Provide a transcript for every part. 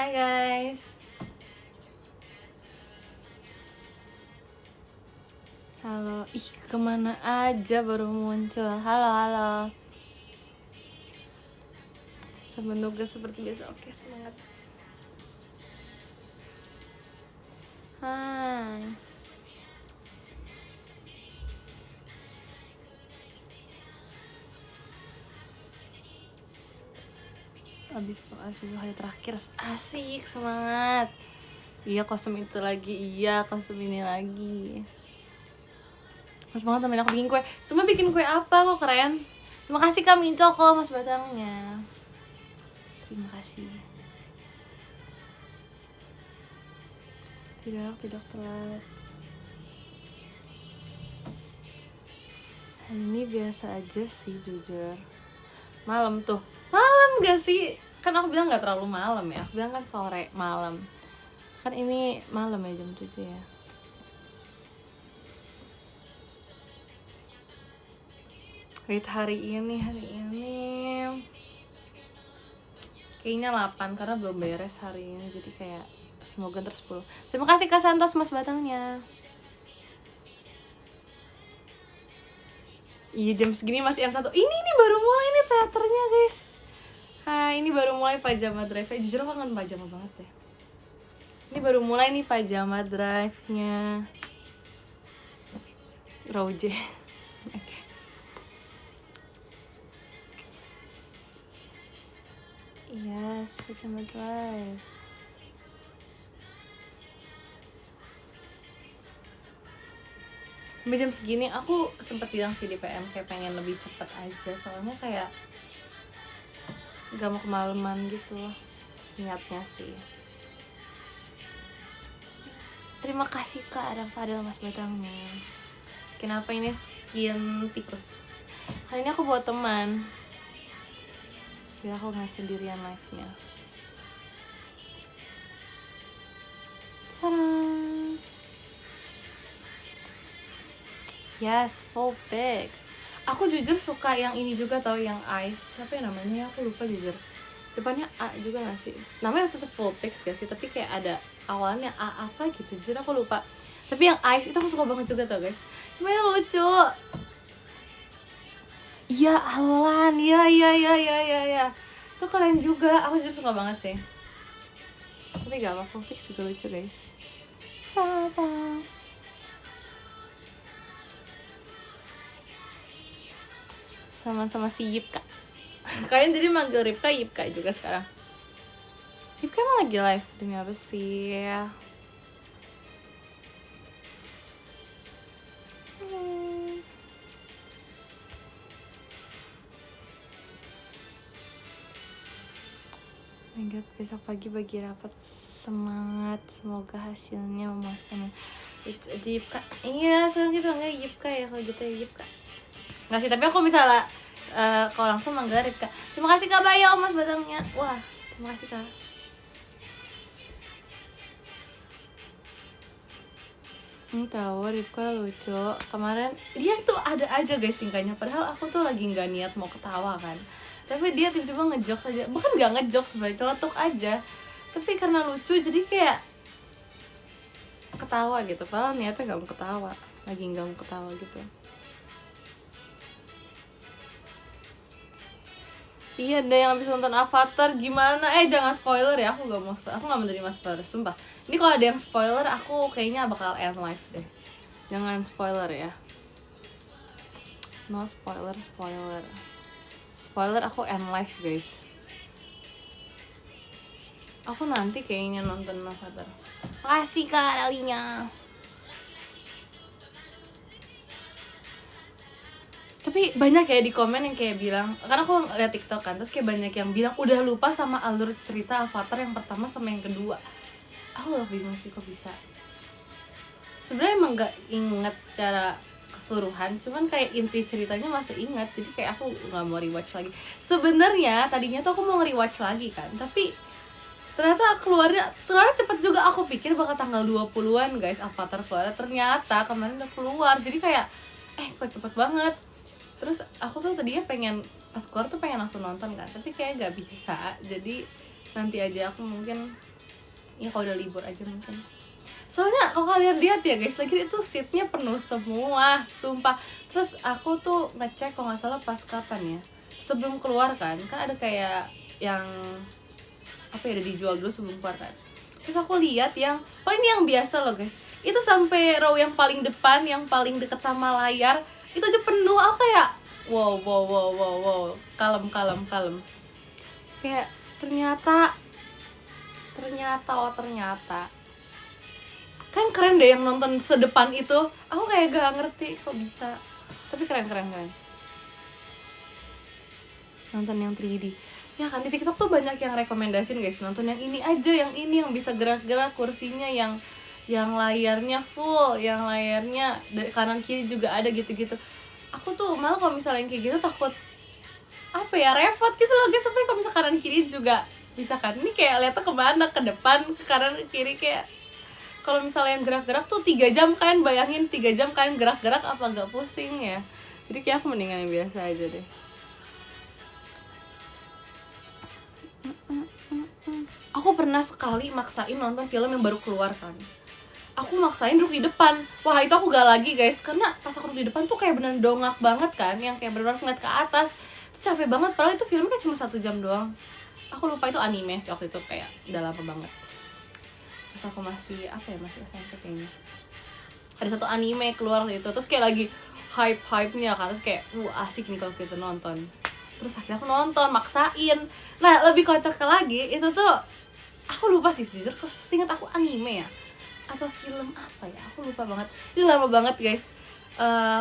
Hai guys. Halo. Ih, kemana aja baru muncul. Halo. Sama nugas seperti biasa. Oke, semangat. Hai. Abis besok hari terakhir. Asik, semangat. Iya, kostum itu lagi. Iya, kostum ini lagi. Mas banget temen aku bikin kue. Semua bikin kue apa kok keren. Terima kasih Kak Minco kok mas batangnya. Terima kasih. Tidak telat. Hari ini biasa aja sih jujur. Malam tuh. Malam gak sih? Kan aku bilang gak terlalu malam ya. Aku bilang kan sore, malam. Kan ini malam ya, jam 7 ya. Wait, hari ini kayaknya 8 karena belum beres hari ini. Jadi kayak semoga ntar 10. Terima kasih Kak Santos mas batangnya. Iya jam segini masih M1. Ini baru mulai nih teaternya guys. Hai, ini baru mulai Pajama Drive. Jujur aku kangen pajama banget deh. Ini baru mulai nih Pajama Drive-nya Roje. Oke. Yes, Pajama Drive. Sampai jam segini aku sempet bilang sih di PM kayak pengen lebih cepet aja. Soalnya kayak gak mau kemalaman gitu niatnya sih. Terima kasih Kak Adam Fadel mas batangnya. Kenapa ini skin tikus? Hari ini aku buat teman. Biar aku gak sendirian live-nya. Sarang. Yes, full pics. Aku jujur suka yang ini juga tau, yang ice. Apa ya namanya? Aku lupa jujur. Depannya A juga gak sih? Namanya tetap full pics gak sih? Tapi kayak ada awalnya A apa gitu. Jujur aku lupa. Tapi yang ice itu aku suka banget juga tau guys. Semuanya lucu. Iya, Alolan. Iya. Itu keren juga. Aku jujur suka banget sih. Tapi gak apa, full pics juga lucu guys. Sama si Yipka. Kalian tadi manggil Ripka Yipka juga sekarang. Yipka emang lagi live demi apa sih? Oh my god, besok pagi bagi rapat. Semangat, semoga hasilnya memuaskan. Itu aja Yipka. Iya, sekarang gitu enggak Yipka ya, kalau gitu ya Yipka. Nggak sih, tapi aku misalnya kalau langsung manggil Ripka. Terima kasih Kak Bayo mas batangnya. Wah, terima kasih Kak. Tahu Ripka lucu. Kemarin dia tuh ada aja guys tingkahnya. Padahal aku tuh lagi nggak niat mau ketawa kan. Tapi dia tiba-tiba ngejokes aja. Bahkan nggak ngejokes sebenarnya, celetuk aja. Tapi karena lucu jadi kayak ketawa gitu. Padahal niatnya nggak mau ketawa. Lagi nggak mau ketawa gitu. Iya, ada yang habis nonton Avatar gimana? Jangan spoiler ya, aku gak mau spoiler. Aku gak menerima spoiler, sumpah. Ini kalau ada yang spoiler, aku kayaknya bakal end live deh. Jangan spoiler ya. No spoiler. Spoiler aku end live guys. Aku nanti kayaknya nonton Avatar. Makasih Kak Dalinya. Tapi banyak ya di komen yang kayak bilang, karena aku liat TikTok kan, terus kayak banyak yang bilang udah lupa sama alur cerita Avatar yang pertama sama yang kedua. Aku gak bingung sih kok bisa. Sebenarnya emang gak inget secara keseluruhan, cuman kayak inti ceritanya masih ingat, jadi kayak aku nggak mau rewatch lagi. Sebenarnya tadinya tuh aku mau rewatch lagi kan, tapi ternyata keluarnya cepet juga. Aku pikir bakal tanggal 20-an guys Avatar keluar, ternyata kemarin udah keluar. Jadi kayak kok cepet banget. Terus aku tuh tadinya pengen pas keluar tuh pengen langsung nonton kan, tapi kayak gak bisa. Jadi nanti aja aku mungkin Ya kalau udah libur aja mungkin. Soalnya kalau kalian lihat ya guys, lagi itu seatnya penuh semua, sumpah. Terus aku tuh ngecek kalau nggak salah pas kapan ya, sebelum keluar kan ada kayak yang apa ya, udah dijual dulu sebelum keluar kan. Terus aku lihat yang, oh ini yang biasa loh guys, itu sampai row yang paling depan, yang paling deket sama layar itu aja penuh. Aku kayak wow, kalem. Kayak ternyata kan keren deh yang nonton sedepan itu. Aku kayak gak ngerti kok bisa, tapi keren nonton yang 3D ya kan. Di TikTok tuh banyak yang rekomendasiin guys, nonton yang ini aja, yang ini yang bisa gerak-gerak kursinya, yang layarnya full, yang layarnya dari kanan kiri juga ada gitu-gitu. Aku tuh malah kalau misalnya yang kayak gitu takut apa ya, repot gitu loh guys, sampai kalau misalnya kanan kiri juga bisa kan. Ini kayak lihatnya kemana, ke depan, ke kanan, ke kiri. Kayak kalau misalnya yang gerak-gerak tuh 3 jam kan, bayangin 3 jam kan gerak-gerak, apa gak pusing ya. Jadi kayak aku mendingan yang biasa aja deh. Aku pernah sekali maksain nonton film yang baru keluar kan, aku maksain duduk di depan. Wah itu aku gak lagi guys, karena pas aku duduk di depan tuh kayak beneran dongak banget kan, yang kayak bener-bener ngeliat ke atas. Itu capek banget, padahal itu filmnya cuma 1 jam doang. Aku lupa itu anime sih waktu itu, kayak udah lama banget. Pas aku masih masih SMP kayaknya. Ada satu anime keluar gitu, terus kayak lagi hype-nya kan, terus kayak asik nih kalau kita nonton. Terus akhirnya aku nonton, maksain. Nah lebih kocak lagi itu tuh, aku lupa sih jujur, kok seingat aku anime ya atau film apa ya, aku lupa banget. Ini lama banget guys.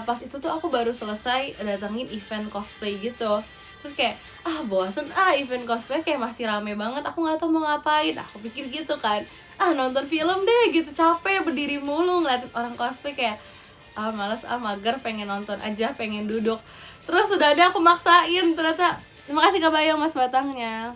Pas itu tuh aku baru selesai datengin event cosplay gitu. Terus kayak bosen event cosplay kayak masih rame banget, aku nggak tahu mau ngapain. Aku pikir gitu kan, nonton film deh gitu, capek berdiri mulu ngeliatin orang cosplay, kayak males, mager, pengen nonton aja, pengen duduk. Terus udah ada aku maksain, ternyata terima kasih Kak Bayang Mas Batangnya.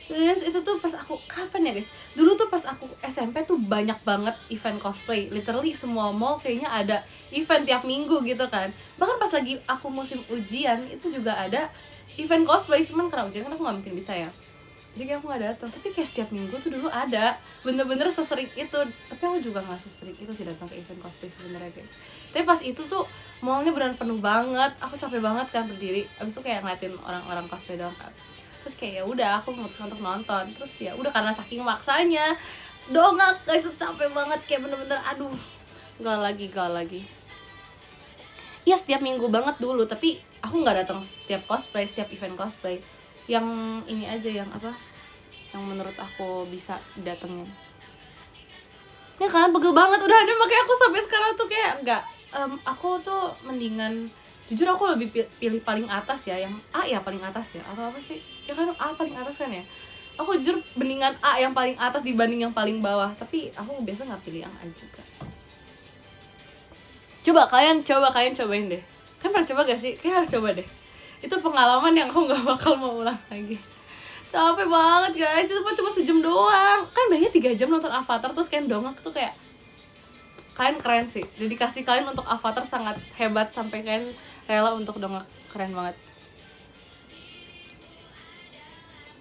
Serius itu tuh pas aku kapan ya guys? Dulu tuh pas aku SMP tuh banyak banget event cosplay. Literally semua mall kayaknya ada event tiap minggu gitu kan. Bahkan pas lagi aku musim ujian itu juga ada event cosplay. Cuman karena ujian kan aku gak mungkin bisa ya, jadi kayak aku gak datang. Tapi kayak setiap minggu tuh dulu ada, bener-bener sesering itu. Tapi aku juga gak sesering itu sih datang ke event cosplay sebenarnya guys. Tapi pas itu tuh mallnya beneran penuh banget. Aku capek banget kan berdiri. Abis itu kayak ngeliatin orang-orang cosplay doang kan. Terus kayak ya udah aku memutuskan untuk nonton. Terus ya udah karena saking maksanya dongak guys, capek banget, kayak bener-bener gak lagi. Iya setiap minggu banget dulu, tapi aku nggak datang setiap cosplay, setiap event cosplay. Yang ini aja, yang yang menurut aku bisa datengin. Ya kan pegel banget udah ada, makanya aku sampai sekarang tuh kayak enggak. Aku tuh mendingan, jujur aku lebih pilih paling atas ya, yang A ya paling atas ya, atau apa sih ya kan, A paling atas kan ya. Aku jujur mendingan A yang paling atas dibanding yang paling bawah, tapi aku biasa nggak pilih yang A juga. Coba kalian cobain deh, kan pernah coba gak sih? Kayak harus coba deh, itu pengalaman yang aku nggak bakal mau ulang lagi. Capek banget guys, itu cuma sejam doang kan, bayangin 3 jam nonton Avatar terus kalian dongak tuh. Kayak kalian keren sih, dedikasi kalian untuk Avatar sangat hebat sampai kalian rela untuk dongak, keren banget.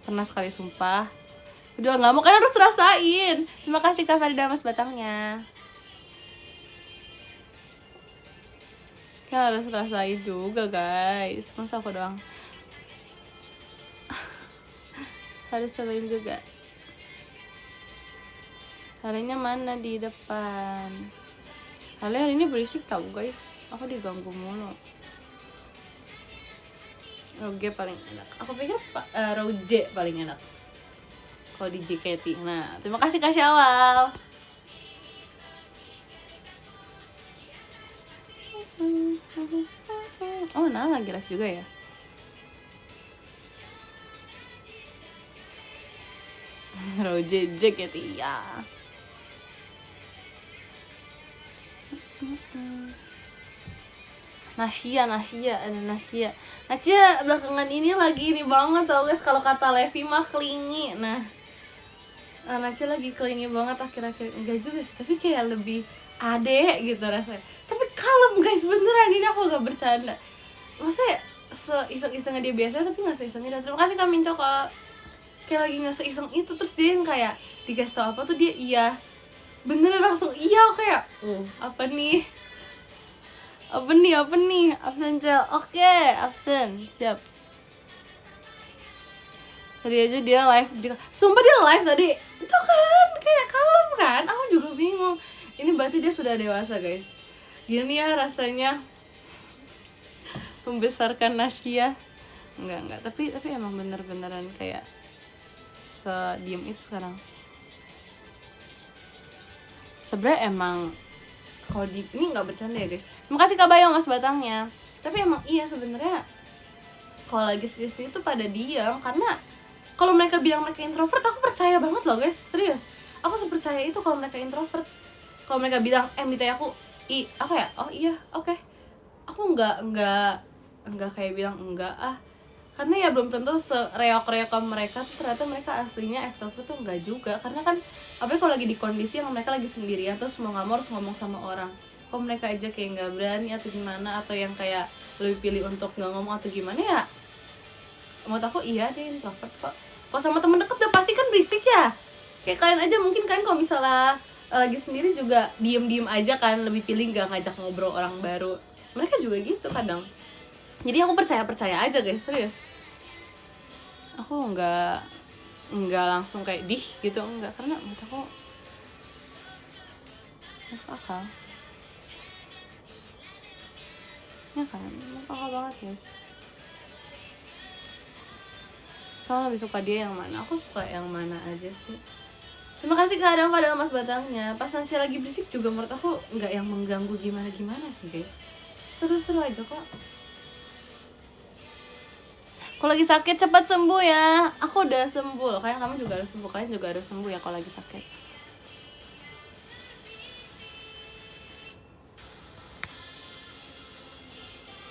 Pernah sekali sumpah, udah nggak mau, kalian harus rasain. Terima kasih Kak Farida Mas Batangnya, kalian harus rasain juga guys, masa aku doang. Harus cobain juga. Harinya mana di depan? Hari ini berisik tau guys, aku diganggu mulu. Row G paling enak. Aku pikir row J paling enak kalau di JKT. Nah, terima kasih Kak Syawal. Oh, nah lagi live juga ya. Row J JKT ya. Nasia belakangan ini lagi ini banget tau guys, kalau kata Levi mah kelingi. Nah Nacia lagi kelingi banget akhir-akhir. Enggak juga sih, tapi kayak lebih adek gitu rasanya. Tapi kalem guys, beneran, ini aku gak bercanda. Maksudnya seiseng-isengnya dia biasa, tapi gak seisengnya dia. Terima kasih Kak Minco Kak. kayak lagi nggak seiseng itu, terus dia yang kayak dikasih tau apa tuh dia iya beneran langsung iya. Kayak apa nih absen Cel, oke absen siap. Tadi aja dia live juga, sumpah dia live tadi itu kan kayak kalem kan, aku juga bingung ini berarti dia sudah dewasa guys. Gini ya rasanya membesarkan Nasya. Enggak, tapi emang beneran kayak sediem itu sekarang. Sebenernya emang kalau di ini nggak bercanda ya guys, makasih Kak Bayong mas batangnya. Tapi emang iya sebenarnya kalau lagi sedih itu pada diam, karena kalau mereka bilang mereka introvert aku percaya banget loh guys, serius. Aku sepercaya itu kalau mereka introvert. Kalau mereka bilang MBTI aku aku ya oh iya oke. Aku nggak kayak bilang enggak karena ya belum tentu sereok-reokan mereka tuh ternyata mereka aslinya extrovert tuh enggak juga. Karena kan apalagi kalau lagi di kondisi yang mereka lagi sendirian terus mau nggak mau harus ngomong sama orang, kok mereka aja kayak nggak berani atau gimana, atau yang kayak lebih pilih untuk nggak ngomong atau gimana ya. Menurut aku iya dia introvert kok. Kalau sama temen deket udah pasti kan berisik ya. Kayak kalian aja mungkin kan kalau misalnya lagi sendiri juga diem aja kan, lebih pilih nggak ngajak ngobrol orang baru. Mereka juga gitu kadang. Jadi aku percaya aja guys, serius. Aku nggak langsung kayak gitu, enggak, karena menurut aku masuk akal. Ya kan, masuk akal banget guys. Kamu lebih suka dia yang mana? Aku suka yang mana aja sih. Terima kasih kadang-kadang mas batangnya. Pas Nancy lagi berisik juga menurut aku nggak yang mengganggu gimana sih guys. Seru-seru aja kok. Kalau lagi sakit cepat sembuh ya. Aku udah sembuh loh. Kayak kamu juga harus sembuh. Kalian juga harus sembuh ya kalau lagi sakit.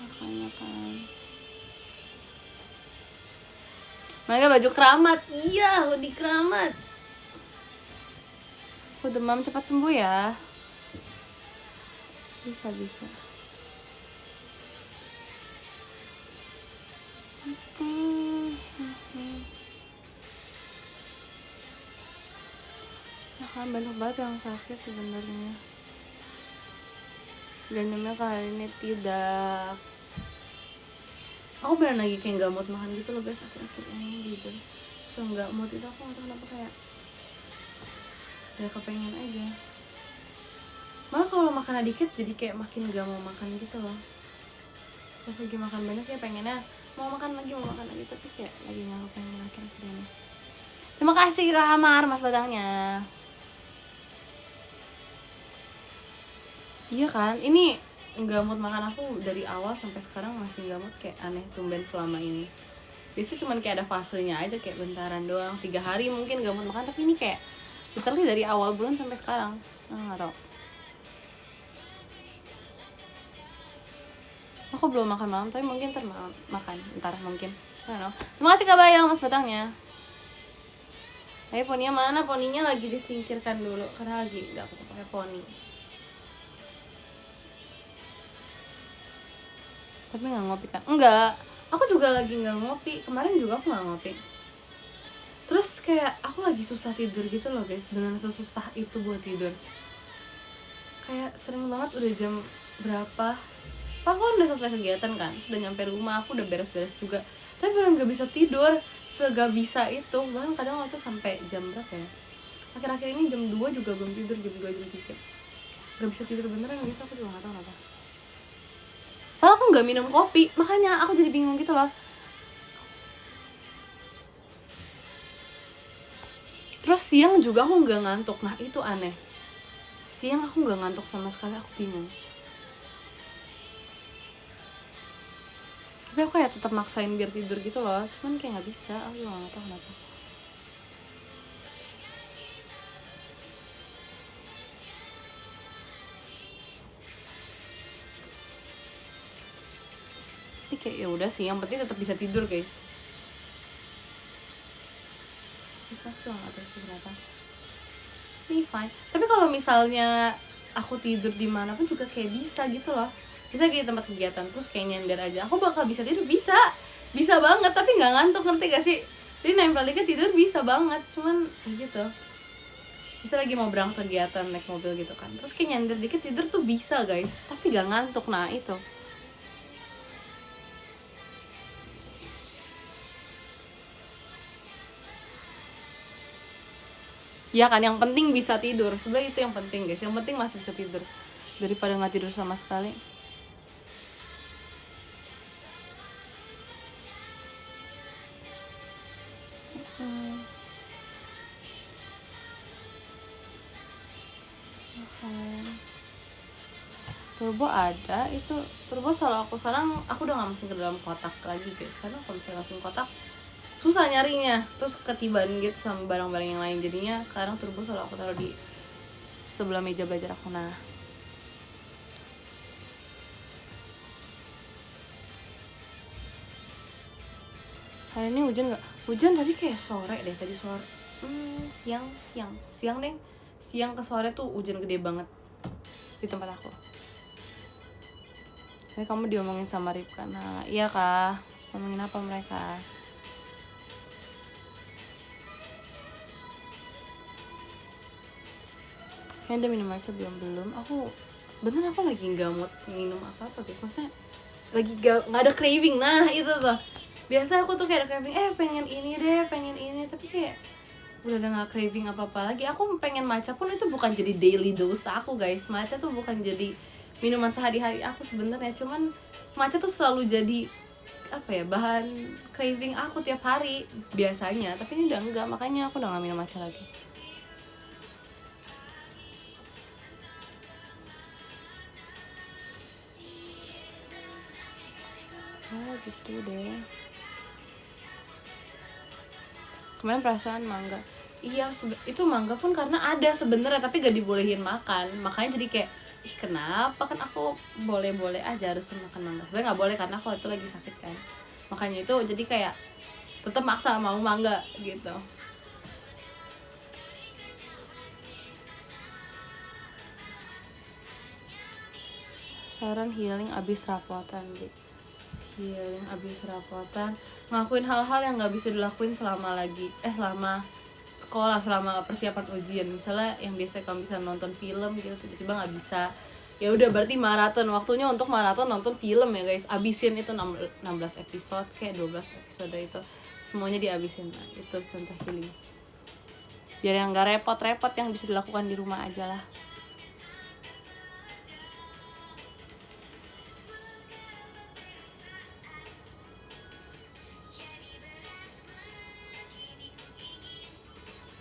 Makanya kan. Makanya baju keramat. Iya, hoodie keramat. Aku demam cepat sembuh ya. Bisa. Ya kan banyak banget yang sakit sebenarnya. Ganyemnya kali ini tidak. Aku beneran lagi kayak gak mood makan gitu loh guys akhir-akhir ini jujur. Nggak mood itu aku gak tau kenapa kayak gak kepengen aja. Malah kalau makan dikit jadi kayak makin gak mau makan gitu loh. Pas lagi makan banyak ya pengennya mau makan lagi tapi kayak lagi gak kepengen akhir-akhir ini. Terima kasih Kak Amar mas batangnya. Iya kan, ini nggak mood makan aku dari awal sampai sekarang masih nggak mood, kayak aneh tumben selama ini. Biasanya cuman kayak ada fasenya aja kayak bentaran doang, 3 hari mungkin nggak mood makan, tapi ini kayak literally dari awal bulan sampai sekarang. Nggak tau. Aku belum makan malam tapi mungkin ntar makan ntar mungkin. Terima kasih Kak Bayang mas batangnya. Poninya mana? Poninya lagi disingkirkan dulu karena lagi nggak pakai poni. Tapi nggak ngopi kan? Enggak, aku juga lagi nggak ngopi. Kemarin juga aku nggak ngopi. Terus kayak aku lagi susah tidur gitu loh guys. Beneran sesusah itu buat tidur. Kayak sering banget udah jam berapa? Aku kan udah selesai kegiatan kan, terus udah nyampe rumah, aku udah beres-beres juga. Tapi beneran gak bisa tidur, segak bisa itu. Bahkan kadang waktu sampai jam berapa ya? Akhir-akhir ini jam 2 juga belum tidur, jam 2, jam 3. Gak bisa tidur beneran guys, aku juga gak tau kenapa. Padahal aku gak minum kopi, makanya aku jadi bingung gitu loh. Terus siang juga aku gak ngantuk, nah itu aneh. Siang aku gak ngantuk sama sekali, aku bingung. Tapi aku kayak tetap maksain biar tidur gitu loh, cuman kayak nggak bisa, aku juga nggak tahu kenapa. Ini kayak ya udah sih, yang penting tetap bisa tidur guys. Aku juga nggak tahu sih kenapa. Ini fine. Tapi kalau misalnya aku tidur di mana pun juga kayak bisa gitu loh. Bisa kayak tempat kegiatan terus kayak nyender aja aku bakal bisa tidur, bisa banget, tapi nggak ngantuk, ngerti gak sih? Jadi nempel dikit tidur bisa banget, cuman ya gitu. Bisa lagi mau berangkat kegiatan naik mobil gitu kan, terus kayak nyender dikit tidur tuh bisa guys, tapi gak ngantuk. Nah itu ya kan, yang penting bisa tidur. Sebenarnya itu yang penting guys, yang penting masih bisa tidur daripada nggak tidur sama sekali. Turbo ada, itu turbo selalu aku sekarang aku udah nggak masukin ke dalam kotak lagi guys, karena kalau misalnya masukin kotak susah nyarinya, terus ketiban gitu sama barang-barang yang lain. Jadinya sekarang turbo selalu aku taruh di sebelah meja belajar aku. Nah hari ini hujan nggak? Hujan tadi kayak sore deh, tadi sore, siang deh, siang ke sore tuh hujan gede banget di tempat aku. Ini kamu diomongin sama Ripka. Nah iya kak, ngomongin apa mereka? Kayaknya udah minum aja belum. Aku lagi nggak mood minum apa gitu. Maksudnya lagi nggak ada craving. Nah itu tuh biasa aku tuh kayak ada craving, pengen ini deh, pengen ini, tapi kayak udah nggak craving apa lagi. Aku pengen matcha pun itu bukan jadi daily dose aku guys. Matcha tuh bukan jadi minuman sehari-hari aku sebenarnya, cuman matcha tuh selalu jadi apa ya, bahan craving aku tiap hari biasanya. Tapi ini udah enggak, makanya aku udah nggak minum matcha lagi. Gitu deh. Kemarin perasaan mangga, iya itu mangga pun karena ada sebenarnya tapi gak dibolehin makan, makanya jadi kayak kenapa, kan aku boleh aja harus makan mangga. Sebenarnya nggak boleh karena aku itu lagi sakit kan, makanya itu jadi kayak tetap maksa mau mangga gitu. Saran healing abis rapotan deh. Healing abis rapotan, ngelakuin hal-hal yang nggak bisa dilakuin selama sekolah, selama persiapan ujian. Misalnya yang biasa kamu bisa nonton film gitu, tiba-tiba nggak bisa, ya udah berarti maraton, waktunya untuk maraton nonton film ya guys. Abisin itu 16 episode kayak 12 episode itu semuanya dihabisin. Nah, itu contoh healing biar yang nggak repot-repot, yang bisa dilakukan di rumah aja lah.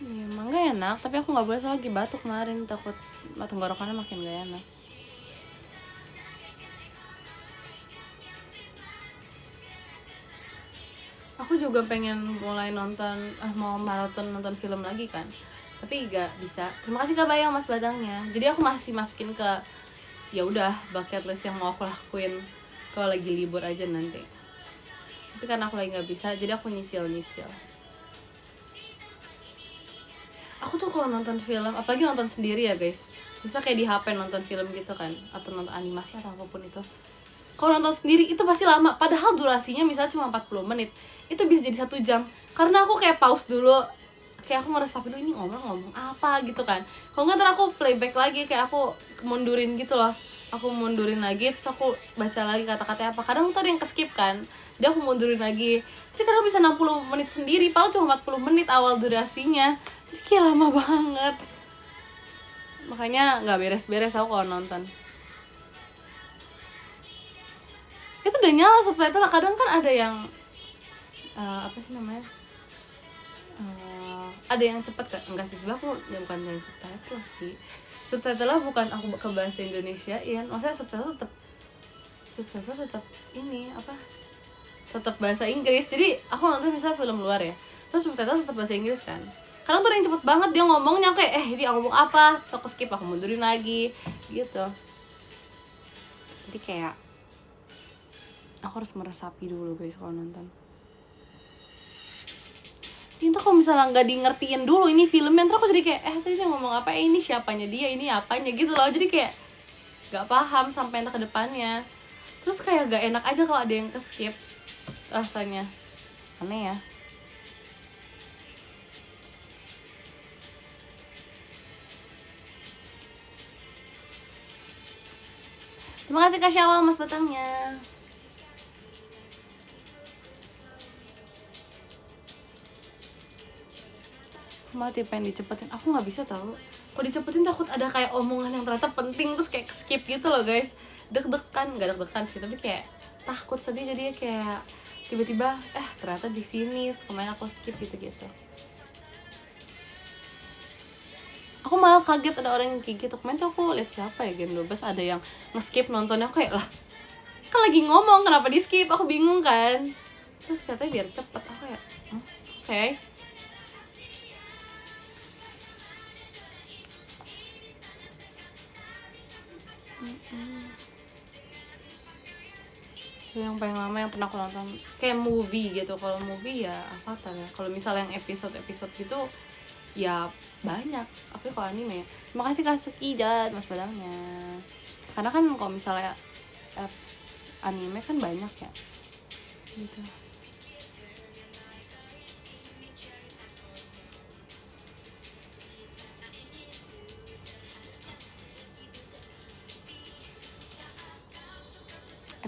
Ya, emang gak enak, tapi aku gak boleh soalnya lagi batuk kemarin, takut tenggorokannya makin gak enak. Aku juga pengen mulai mau maraton nonton film lagi kan, tapi gak bisa. Terima kasih Kak Bayang Mas Badangnya. Jadi aku masih masukin ke ya udah bucket list yang mau aku lakuin kalau lagi libur aja nanti. Tapi karena aku lagi gak bisa, jadi aku nyicil. Aku tuh kalau nonton film, apalagi nonton sendiri ya guys, bisa kayak di HP nonton film gitu kan, atau nonton animasi atau apapun itu, kalau nonton sendiri itu pasti lama, padahal durasinya misalnya cuma 40 menit, itu bisa jadi 1 jam, karena aku kayak pause dulu, kayak aku meresap dulu ini ngomong apa gitu kan. Kalau nggak ntar aku playback lagi, kayak aku mundurin gitu loh, aku mundurin lagi terus aku baca lagi kata-katanya apa. Kadang tuh ada yang keskip kan, dia aku mundurin lagi, jadi kadang bisa 60 menit sendiri, padahal cuma 40 menit awal durasinya, jadi kayak lama banget. Makanya nggak beres-beres aku kalau nonton. Itu udah nyala subtitle, kadang kan ada yang apa sih namanya, ada yang cepet kan, enggak sih sebenarnya aku bukan yang subtitle sih, subtitle bukan aku ke bahasa Indonesiain, maksudnya subtitle tetap ini apa, tetap bahasa Inggris. Jadi aku nonton misalnya film luar ya, terus subtitle tetap bahasa Inggris kan, kadang tuh ada yang cepet banget dia ngomongnya kayak dia ngomong apa, so aku skip, aku mundurin lagi gitu. Jadi kayak aku harus meresapi dulu guys kalau nonton. Itu kalau misalnya nggak di ngertiin dulu ini filmnya, ntar aku jadi kayak tadi dia ngomong apa, ini siapanya dia, ini apanya gitu loh, jadi kayak nggak paham sampai entar ke depannya. Terus kayak gak enak aja kalau ada yang ke skip rasanya, aneh ya. Terima kasih Kak Syawal Mas Batangnya. Mati pengen dicepetin, aku nggak bisa tahu. Kalau dicepetin takut ada kayak omongan yang ternyata penting terus kayak skip gitu loh guys. Deg-degan, nggak deg-degan sih, tapi kayak takut sedih jadinya kayak tiba-tiba ternyata di sini kemarin aku skip gitu-gitu. Aku malah kaget ada orang yang kayak gitu. Kemarin tuh aku lihat siapa ya Gen 12 ada yang nge-skip nontonnya, aku kayak lah kan lagi ngomong kenapa di skip, aku bingung kan. Terus katanya biar cepet, aku kayak oke. Yang paling lama yang pernah aku nonton kayak movie gitu. Kalau movie ya Avatar ya. Kalau misalnya yang episode gitu ya banyak. Tapi kalau anime ya terima kasih Kasuki dan Mas Badangnya. Karena kan kalau misalnya apps anime kan banyak ya gitu.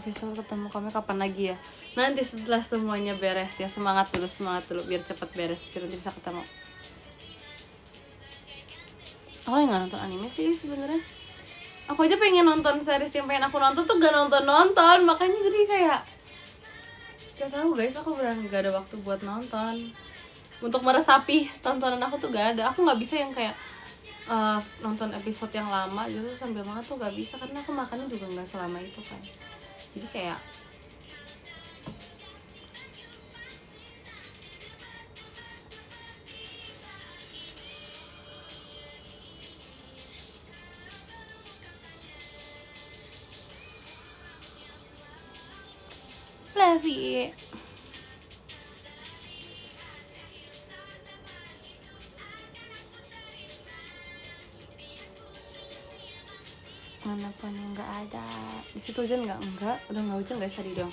Episode ketemu kami kapan lagi ya? Nanti setelah semuanya beres ya. Semangat dulu biar cepet beres biar nanti bisa ketemu. Aku yang nggak nonton anime sih sebenarnya. Aku aja pengen nonton series yang pengen aku nonton tuh gak nonton, makanya jadi kayak gak tahu guys, aku beneran gak ada waktu buat nonton. Untuk meresapi tontonan aku tuh gak ada. Aku nggak bisa yang kayak nonton episode yang lama gitu sambil makan tuh gak bisa, karena aku makannya juga nggak selama itu kan. Jadi kayak Levi. Manapun yang nggak ada. Di situ hujan nggak? Enggak, udah nggak hujan guys tadi dong.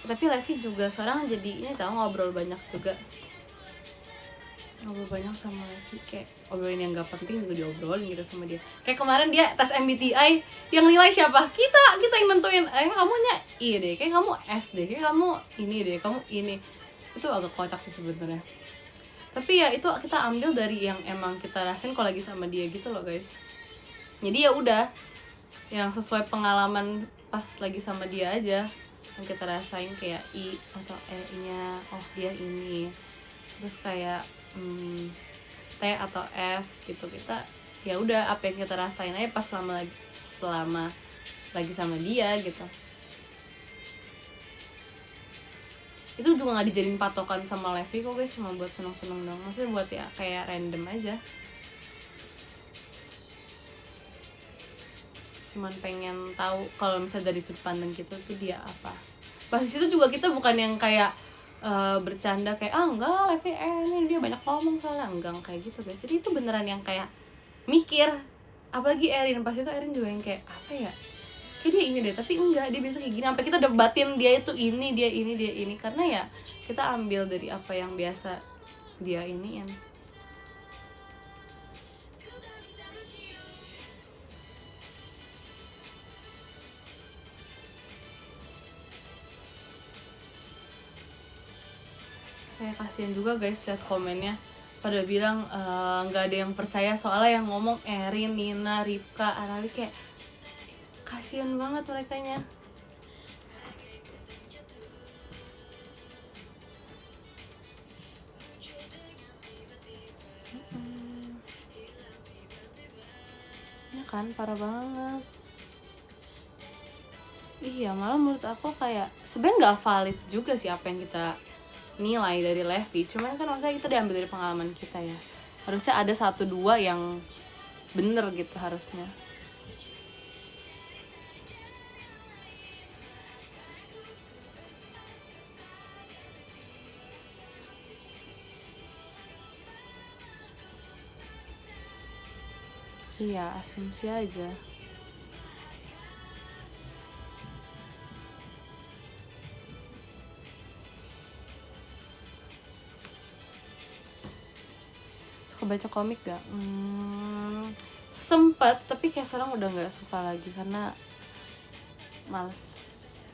Tapi Levi juga sekarang jadi ini tahu ngobrol banyak juga. Ngobrol banyak sama Levi, kayak obrolin yang nggak penting juga diobrolin gitu sama dia. Kayak kemarin dia tes MBTI yang nilai siapa? Kita yang nentuin. Kamunya I deh, kayak kamu S deh, kayak kamu ini deh, kamu ini. Itu agak kocak sih sebenarnya. Tapi ya itu kita ambil dari yang emang kita rasain kalau lagi sama dia gitu loh guys. Jadi ya udah yang sesuai pengalaman pas lagi sama dia aja yang kita rasain, kayak I atau E-nya dia ini, terus kayak T atau F gitu. Kita ya udah apa yang kita rasain aja pas selama lagi sama dia gitu. Itu juga nggak dijadiin patokan sama Levi kok guys, cuma buat seneng-seneng dong, maksudnya buat ya kayak random aja, cuman pengen tahu kalau misalnya dari sudut pandang kita tuh dia apa. Pas di situ juga kita bukan yang kayak bercanda kayak enggak lah Levi ini dia banyak ngomong soalnya, enggak kayak gitu guys. Jadi itu beneran yang kayak mikir, apalagi Erin. Pas itu Erin juga yang kayak apa ya, kayak dia ini deh tapi enggak, dia biasa kayak gini, sampai kita debatin dia itu ini, dia ini, karena ya kita ambil dari apa yang biasa dia iniin. Kayak kasihan juga guys lihat komennya pada bilang nggak ada yang percaya soalnya yang ngomong Erin, Nina, Ripka, Arali, kayak kasihan banget merekanya. Ya kan parah banget. Iya, malah menurut aku kayak sebenarnya nggak valid juga sih apa yang kita nilai dari Levi, cuman kan maksudnya kita diambil dari pengalaman kita ya, harusnya ada 1-2 yang bener gitu harusnya. Iya, asumsi aja. Baca komik gak? Sempet, tapi kayak sekarang udah nggak suka lagi karena males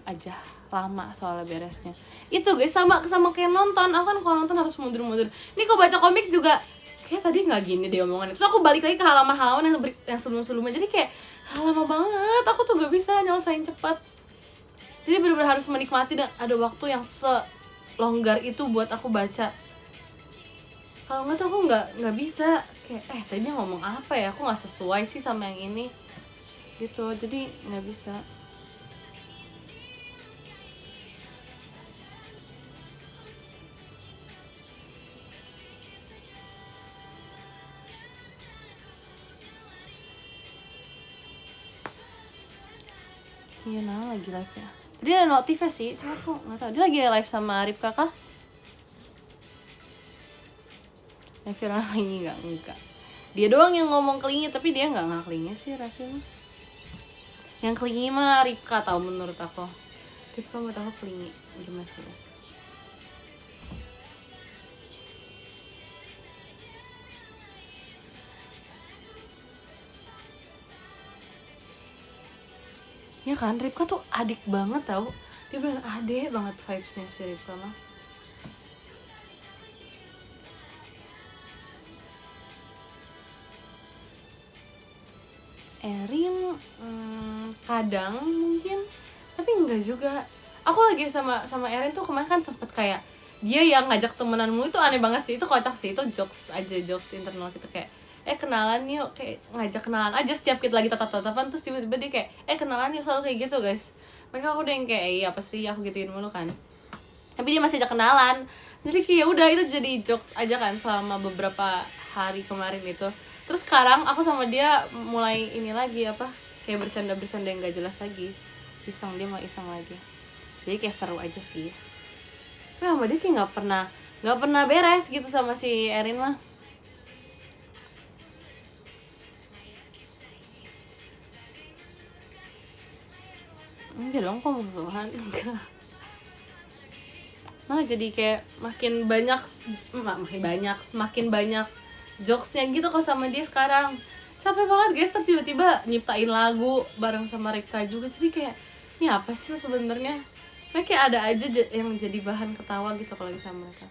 aja, lama soalnya beresnya. Itu guys, sama kayak nonton. Aku kan kalau nonton harus mundur-mundur. Ini kok baca komik juga kayak tadi nggak gini deh omongannya. Terus aku balik lagi ke halaman-halaman yang sebelum-sebelumnya. Jadi kayak lama banget. Aku tuh gak bisa nyelesain cepat. Jadi benar-benar harus menikmati dan ada waktu yang selonggar itu buat aku baca. Kalau nggak tuh aku nggak bisa. Kayak tadi dia ngomong apa ya? Aku nggak sesuai sih sama yang ini. Gitu. Jadi nggak bisa. Iya, nah lagi live ya. Tadi ada notifnya sih, cuma aku nggak tahu. Dia lagi live sama Ripka kah? Raffi orang kelingi enggak. Dia doang yang ngomong kelingi, tapi dia nggak kelingi sih Raffi mah. Yang kelingi mah Ripka tau menurut aku. Ripka menurut aku kelingi. Gimana sih mas? Ya kan, Ripka tuh adik banget tau. Dia bener adik banget vibesnya si Ripka mah. Erin kadang mungkin, tapi enggak juga. Aku lagi sama Erin tuh kemarin kan sempet kayak dia yang ngajak temenanmu itu aneh banget sih. Itu kocak sih, itu jokes internal kita kayak kenalan yuk, kayak ngajak kenalan aja setiap kita lagi tatap-tatapan. Terus tiba-tiba dia kayak kenalan yuk, selalu kayak gitu guys. Mereka aku udah yang kayak iya apa sih aku gituin mulu kan, tapi dia masih ajak kenalan. Jadi kayak udah itu jadi jokes aja kan selama beberapa hari kemarin itu. Terus sekarang aku sama dia mulai ini lagi apa, kayak bercanda yang gak jelas lagi. Iseng, dia mau iseng lagi. Jadi kayak seru aja sih. Tapi sama dia kayak gak pernah beres gitu sama si Erin mah. Enggak dong, kok musuhan? Enggak. Malah jadi kayak semakin banyak jokesnya gitu kok sama dia sekarang. Capek banget guys, tiba-tiba nyiptain lagu bareng sama Ripka juga. Jadi kayak ini apa sih sebenarnya? Mereka kayak ada aja yang jadi bahan ketawa gitu kalau lagi sama mereka.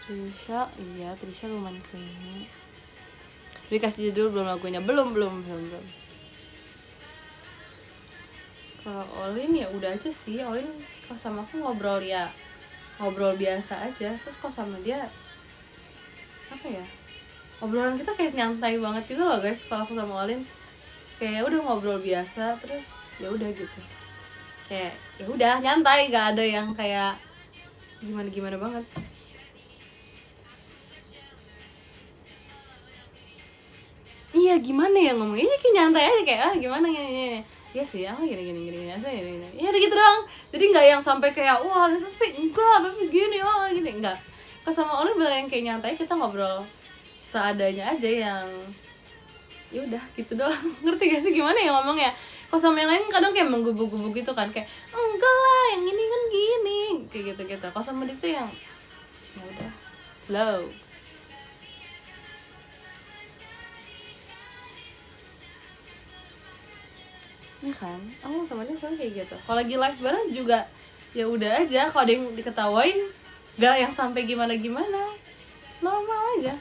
Trisha lumayan kayaknya. Dikasih judul belum lagunya, belum. Kalau Olin ya udah aja sih. Olin kalau sama aku ngobrol biasa aja. Terus kalau sama dia apa ya, obrolan kita kayak nyantai banget gitu loh guys. Kalau aku sama Olin kayak udah ngobrol biasa, terus ya udah gitu, kayak ya udah nyantai, gak ada yang kayak gimana banget. Iya gimana ya ngomongnya, kayak nyantai aja kayak gimana gini. Iya sih, gini aja gini. Ya udah gitu doang. Jadi nggak yang sampai kayak wah tapi gini enggak. Pas sama Olin bener yang kayak nyantai, kita ngobrol seadanya aja yang ya udah gitu doang. Ngerti gak sih gimana ya ngomongnya? Kalau sama yang lain kadang kayak menggubu-gubu gitu kan, kayak enggak lah yang ini kan gini kayak gitu. Kalau sama dia tuh yang ya udah flow. Ya kan, aku sama dia selalu kayak gitu. Kalau lagi live bareng juga ya udah aja. Kalau ada yang diketawain gak yang sampai gimana, normal aja.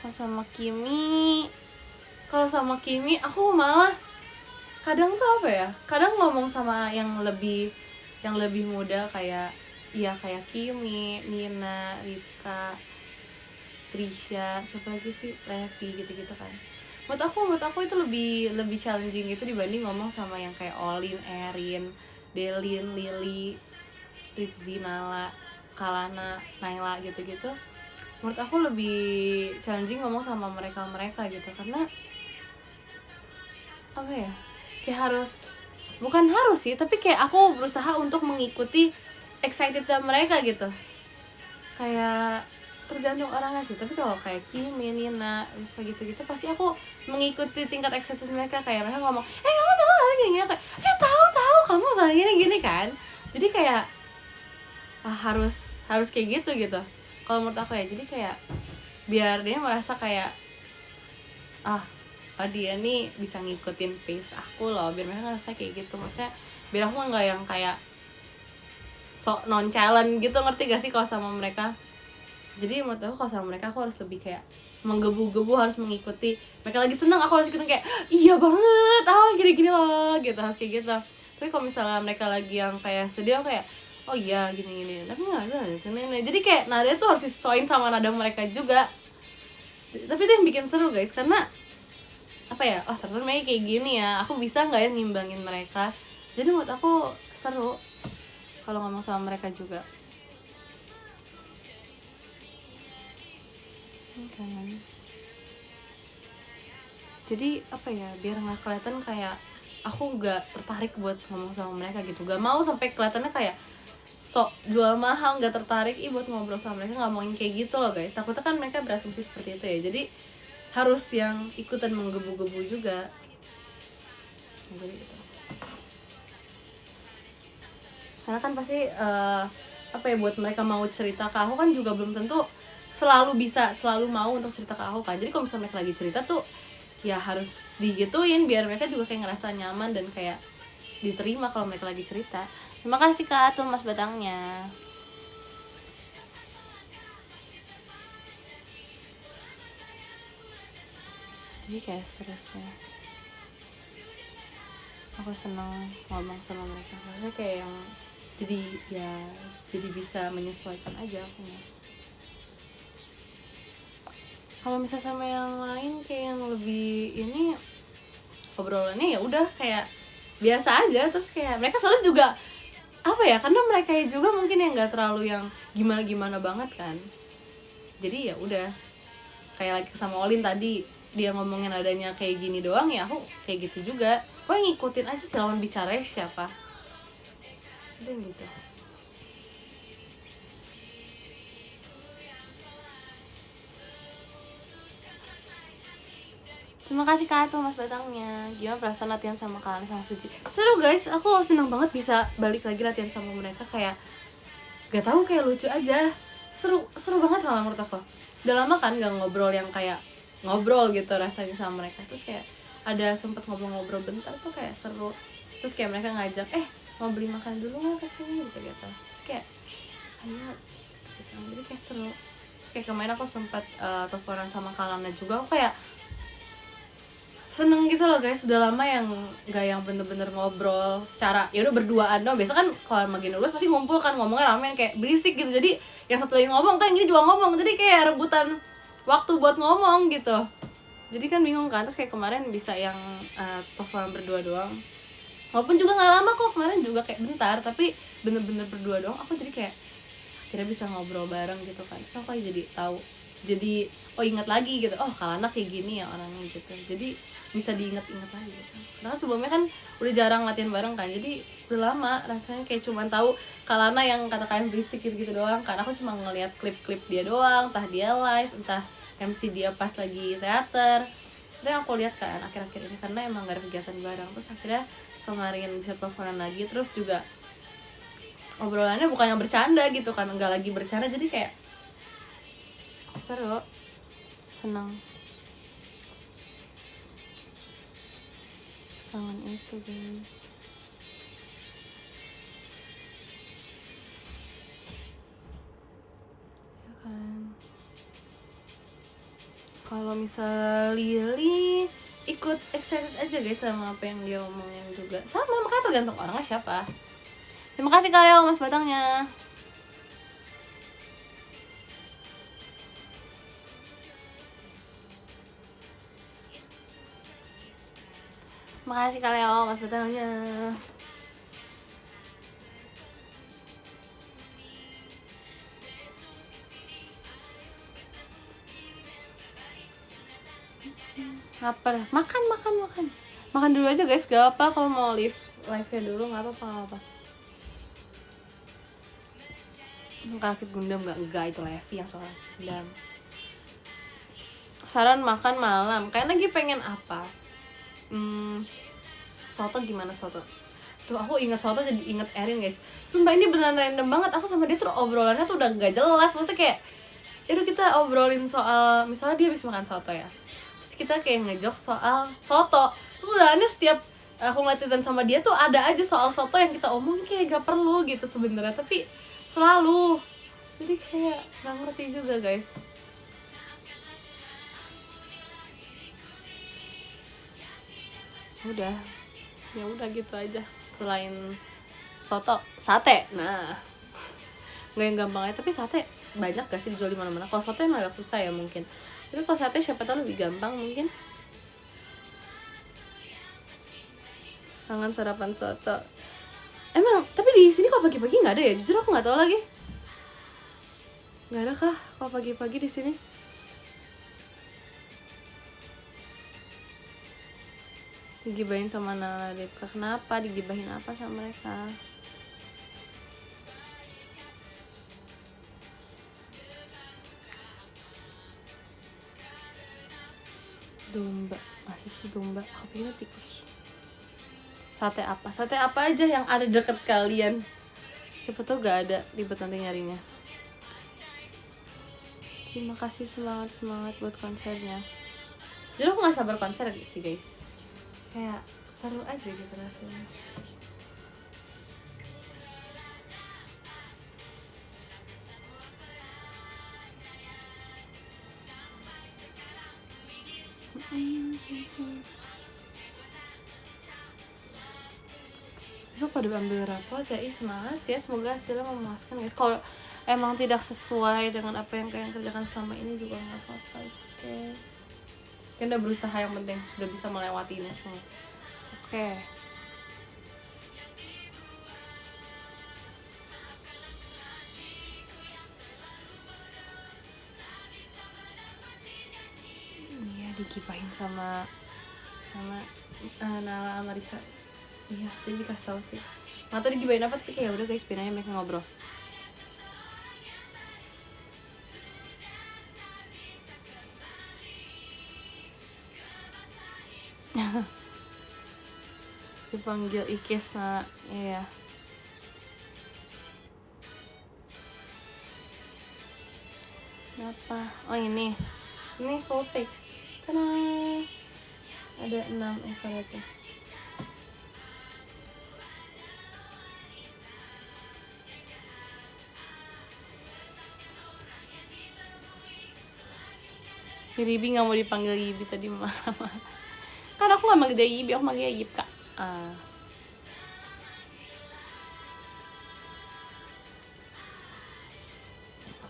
Kalau sama Kimi aku malah kadang tuh apa ya, kadang ngomong sama yang lebih muda kayak Kimi, Nina, Ripka, Trisha, siapa lagi sih, Levi gitu kan. Menurut aku itu lebih challenging itu dibanding ngomong sama yang kayak Olin, Erin, Delin, Lily, Rizzy, Nala, Kalana, Naila gitu. Menurut aku lebih challenging ngomong sama mereka gitu, karena apa ya, kayak bukan harus sih, tapi kayak aku berusaha untuk mengikuti excitednya mereka gitu. Kayak tergantung orangnya sih, tapi kalau kayak Kimi, Nina, kayak gitu pasti aku mengikuti tingkat excited mereka. Kayak mereka ngomong kamu tahu gini kayak tahu kamu soal gini kan. Jadi kayak harus kayak gitu kalau menurut aku ya. Jadi kayak biar dia merasa kayak dia nih bisa ngikutin pace aku loh, biar mereka ngerasa kayak gitu. Maksudnya biar aku nggak yang kayak sok nonchalant gitu, ngerti gak sih kalau sama mereka. Jadi menurut aku kalau sama mereka aku harus lebih kayak menggebu-gebu, harus mengikuti mereka lagi seneng, aku harus ikutin kayak iya banget, gini-gini loh gitu, harus kayak gitu. Tapi kalau misalnya mereka lagi yang kayak sedih, aku kayak oh iya gini-gini, tapi nggak ada sini. Jadi kayak nadanya tuh harus disesuaiin sama nada mereka juga. Tapi itu yang bikin seru guys, karena apa ya, ternyata mereka kayak gini ya, aku bisa nggak ya ngimbangin mereka. Jadi menurut aku seru kalau ngomong sama mereka juga kan. Jadi apa ya, biar nggak kelihatan kayak aku nggak tertarik buat ngomong sama mereka gitu, gak mau sampai kelihatannya kayak sok jual mahal, nggak tertarik buat ngobrol sama mereka, nggak mau yang kayak gitu loh guys. Takutnya kan mereka berasumsi seperti itu ya, jadi harus yang ikutan menggebu-gebu juga. Jadi gitu. Karena kan pasti apa ya, buat mereka mau cerita ke aku kan juga belum tentu selalu mau untuk cerita ke aku kan. Jadi kalau misalnya mereka lagi cerita tuh ya harus digituin biar mereka juga kayak ngerasa nyaman dan kayak diterima kalau mereka lagi cerita. Terima kasih Kak tuh Mas Batangnya. Jadi kayak seriusnya aku seneng ngomong sama mereka, karena kayak yang jadi bisa menyesuaikan aja aku. Kalau misalnya sama yang lain kayak yang lebih ini, obrolannya ya udah kayak biasa aja. Terus kayak mereka soalnya juga apa ya, karena mereka juga mungkin yang nggak terlalu yang gimana banget kan. Jadi ya udah kayak lagi sama Olin tadi, dia ngomongin adanya kayak gini doang, ya aku kayak gitu juga. Pokoknya ngikutin aja si lawan bicaranya siapa, udah gitu. Terima kasih Kak tuh Mas Batangnya. Gimana perasaan latihan sama kalian sama Fuji? Seru guys, aku seneng banget bisa balik lagi latihan sama mereka. Kayak gak tahu, kayak lucu aja. Seru banget malah menurut aku. Udah lama kan gak ngobrol yang kayak ngobrol gitu rasanya sama mereka. Terus kayak ada sempet ngobrol-ngobrol bentar tuh kayak seru. Terus kayak mereka ngajak, mau beli makan dulu nggak kesini gitu. Terus kayak ayo gitu. Jadi kayak seru. Terus kayak kemarin aku sempat teleponan sama Kalana juga. Aku kayak seneng gitu loh guys, sudah lama yang gak yang bener-bener ngobrol secara ya udah berduaan dong. Biasa kan kalau lagi nulis pasti ngumpul kan, ngomongnya ramen kayak berisik gitu. Jadi yang satu lagi ngomong kan, yang ini juga ngomong, jadi kayak rebutan waktu buat ngomong gitu. Jadi kan bingung kan. Terus kayak kemarin bisa yang teleponan berdua doang, walaupun juga nggak lama kok, kemarin juga kayak bentar, tapi bener-bener berdua doang. Aku jadi kayak akhirnya bisa ngobrol bareng gitu kan. Terus aku jadi tahu, jadi ingat lagi gitu, Kalana kayak gini ya orangnya gitu. Jadi bisa diingat-ingat lagi gitu. Karena sebelumnya kan udah jarang latihan bareng kan, jadi udah lama rasanya kayak cuman tahu Kalana yang kata kalian berisik gitu doang. Karena aku cuma ngeliat klip-klip dia doang, entah dia live, entah MC dia pas lagi teater. Itu yang aku lihat kan akhir-akhir ini, karena emang gak ada kegiatan bareng. Terus akhirnya kemarin bisa teleponan lagi, terus juga obrolannya bukan yang bercanda gitu kan, nggak lagi bercanda, jadi kayak seru, senang. Sekangen itu guys. Ya kan. Kalau misal Lily ikut excited aja guys sama apa yang dia omongin juga. Sama, makanya tergantung orangnya siapa. Terima kasih kalian Mas Batangnya. Makasih kalian Mas Batangnya. Lapar. Makan dulu aja guys, gak apa kalau mau live-nya dulu, gak apa-apa. Rakit Gundam enggak itu Levi yang soal Gundam. Saran makan malam, kayak lagi pengen apa? Soto gimana soto? Tuh aku ingat soto jadi inget Erin guys. Sumpah ini beneran random banget. Aku sama dia tuh obrolannya tuh udah gak jelas. Maksudnya kayak yaudah kita obrolin soal, misalnya dia habis makan soto ya, terus kita kayak ngejok soal soto. Terus udah aneh setiap aku ngeliatin sama dia tuh ada aja soal soto yang kita omongin kayak gak perlu gitu sebenarnya, tapi selalu. Jadi kayak gak ngerti juga guys. Udah, ya udah gitu aja. Selain soto, sate. Nah, nggak yang gampang aja, tapi sate banyak gak sih dijual di mana-mana. Kalau soto emang agak susah ya mungkin. Tapi kalau sate siapa tahu lebih gampang mungkin. Kangen sarapan soto. Emang, tapi di sini kok pagi-pagi nggak ada ya? Jujur aku nggak tahu lagi. Nggak ada kah kalau pagi-pagi di sini? Digibahin sama Nala Ripka. Kenapa? Digibahin apa sama mereka? Domba. Masih sih domba. Aku pikirnya tikus. Sate apa? Sate apa aja yang ada deket kalian? Siapa tahu gak ada, ribet nanti nyarinya. Terima kasih, semangat buat konsernya. Jadi aku gak sabar konser sih guys. Kayak seru aja gitu rasanya. Besok pada ambil rapot ya, semangat ya, semoga hasilnya memuaskan guys. Kalau emang tidak sesuai dengan apa yang kalian kerjakan selama ini juga nggak apa-apa, oke. Kalian udah berusaha, yang penting udah bisa melewati ini semua. Oke. Iya, digibahin sama Nala Amerika. Iya, dia dikasih tau sih. Nggak tau digibahin apa, tapi kayak udah guys, pinanya mereka ngobrol. Dipanggil Ikes Nala, iya. Kenapa? Oh ini full text. Tenang. Ada 6 ibaratnya. Ribi nggak mau dipanggil Yibi tadi marah-marah. Kan aku nggak manggil dia Yibi, aku manggil Yib kak.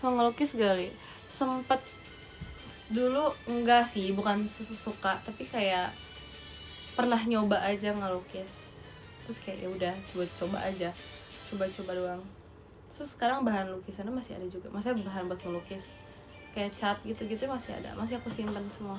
Kalau ngelukis kali sempet dulu, enggak sih, bukan sesuka, tapi kayak pernah nyoba aja ngelukis. Terus kayak ya udah buat coba aja, coba-coba doang. Terus sekarang bahan lukisannya masih ada juga, maksudnya bahan buat melukis kayak cat gitu-gitu masih ada, masih aku simpan semua.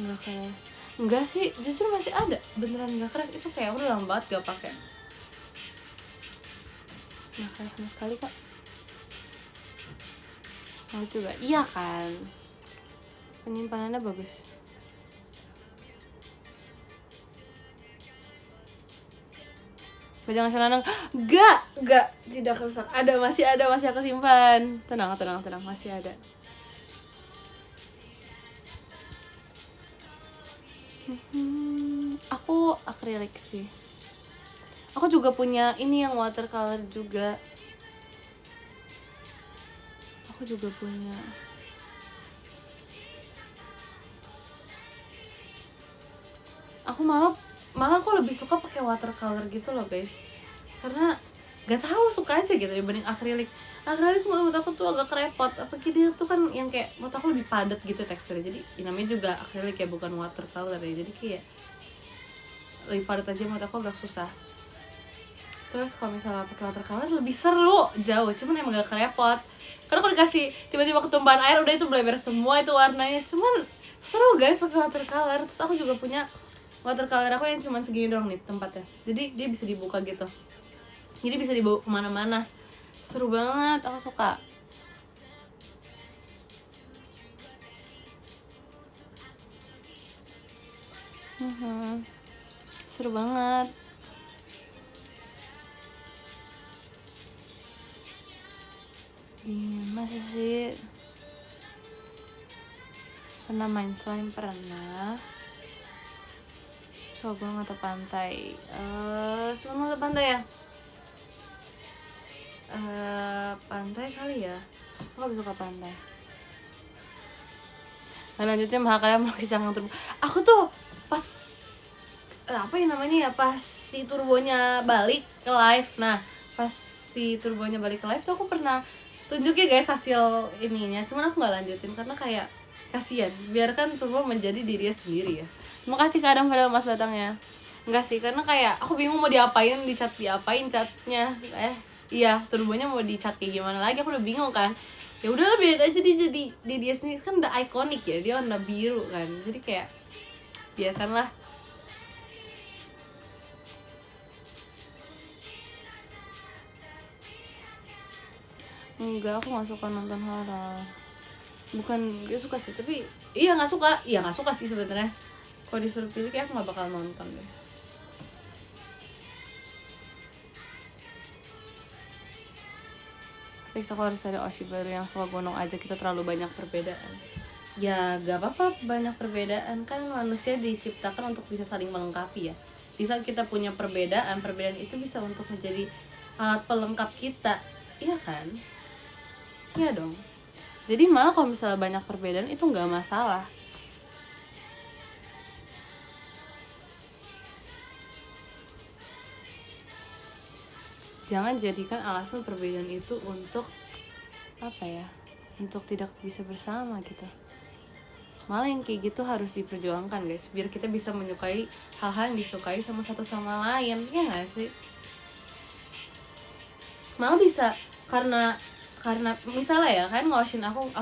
Nggak keras, enggak sih, justru masih ada, beneran nggak keras. Itu kayak udah lama banget gak pakai. Nggak keras sama sekali kak. Mau juga, iya kan, penyimpanannya bagus. Bajang nasional enggak, tidak rusak. Ada, masih aku simpan. Tenang, masih ada. Aku akrilik sih. Aku juga punya ini yang watercolor juga. Aku juga punya. Aku malah aku lebih suka pakai watercolor gitu loh guys, karena gak tahu, suka aja gitu dibanding akrilik. Akrilik menurut aku tuh agak repot, apalagi dia tuh kan yang kayak menurut aku lebih padat gitu teksturnya. Jadi namanya juga akrilik ya, bukan watercolor ya, jadi kayak lebih padat aja, menurut aku agak susah. Terus kalau misalnya pakai watercolor lebih seru jauh, cuman emang gak repot. Karena kalau dikasih tiba-tiba ketumpahan air udah itu bleber semua itu warnanya. Cuman seru guys pakai watercolor. Terus aku juga punya watercolor aku yang cuma segini doang nih tempatnya, jadi dia bisa dibuka gitu, jadi bisa dibawa kemana-mana. Seru banget, aku suka. Seru banget. Iya, masa sih? Pernah main slime? Pernah. Sobong atau pantai? Sobong atau pantai ya? Pantai kali ya. Aku lebih suka pantai. Nah, lanjutnya kalian mau kisah yang turbo. Aku tuh pas apa yang namanya ya, pas si turbonya balik ke live. Nah, pas si turbonya balik ke live tuh aku pernah tunjukin guys hasil ininya. Cuman aku nggak lanjutin karena kayak kasihan. Biarkan turbo menjadi dirinya sendiri ya. Terima kasih kadang pada Mas Batangnya. Enggak sih, karena kayak aku bingung mau diapain, diapain catnya. Iya, turbonya mau dicat kayak gimana lagi, aku udah bingung kan. Ya udahlah, biarin aja jadi dia sendiri, kan udah ikonik ya, dia warna biru kan. Jadi kayak biarkanlah. Enggak, aku nggak suka nonton horor. Bukan gak suka sih, tapi nggak suka sih sebenarnya. Kalau disuruh pilih kayak aku nggak bakal nonton deh. Fix, aku harus ada Oshi baru yang suka gonong aja, kita terlalu banyak perbedaan. Ya gak apa-apa banyak perbedaan, kan manusia diciptakan untuk bisa saling melengkapi ya. Di saat kita punya perbedaan itu bisa untuk menjadi alat pelengkap kita, iya kan? Iya dong. Jadi malah kalau misalnya banyak perbedaan itu gak masalah. Jangan jadikan alasan perbedaan itu untuk apa ya, untuk tidak bisa bersama gitu. Malah yang kayak gitu harus diperjuangkan guys, biar kita bisa menyukai hal-hal yang disukai sama satu sama lain, ya gak sih? Malah bisa karena misalnya ya, kalian ngoshin aku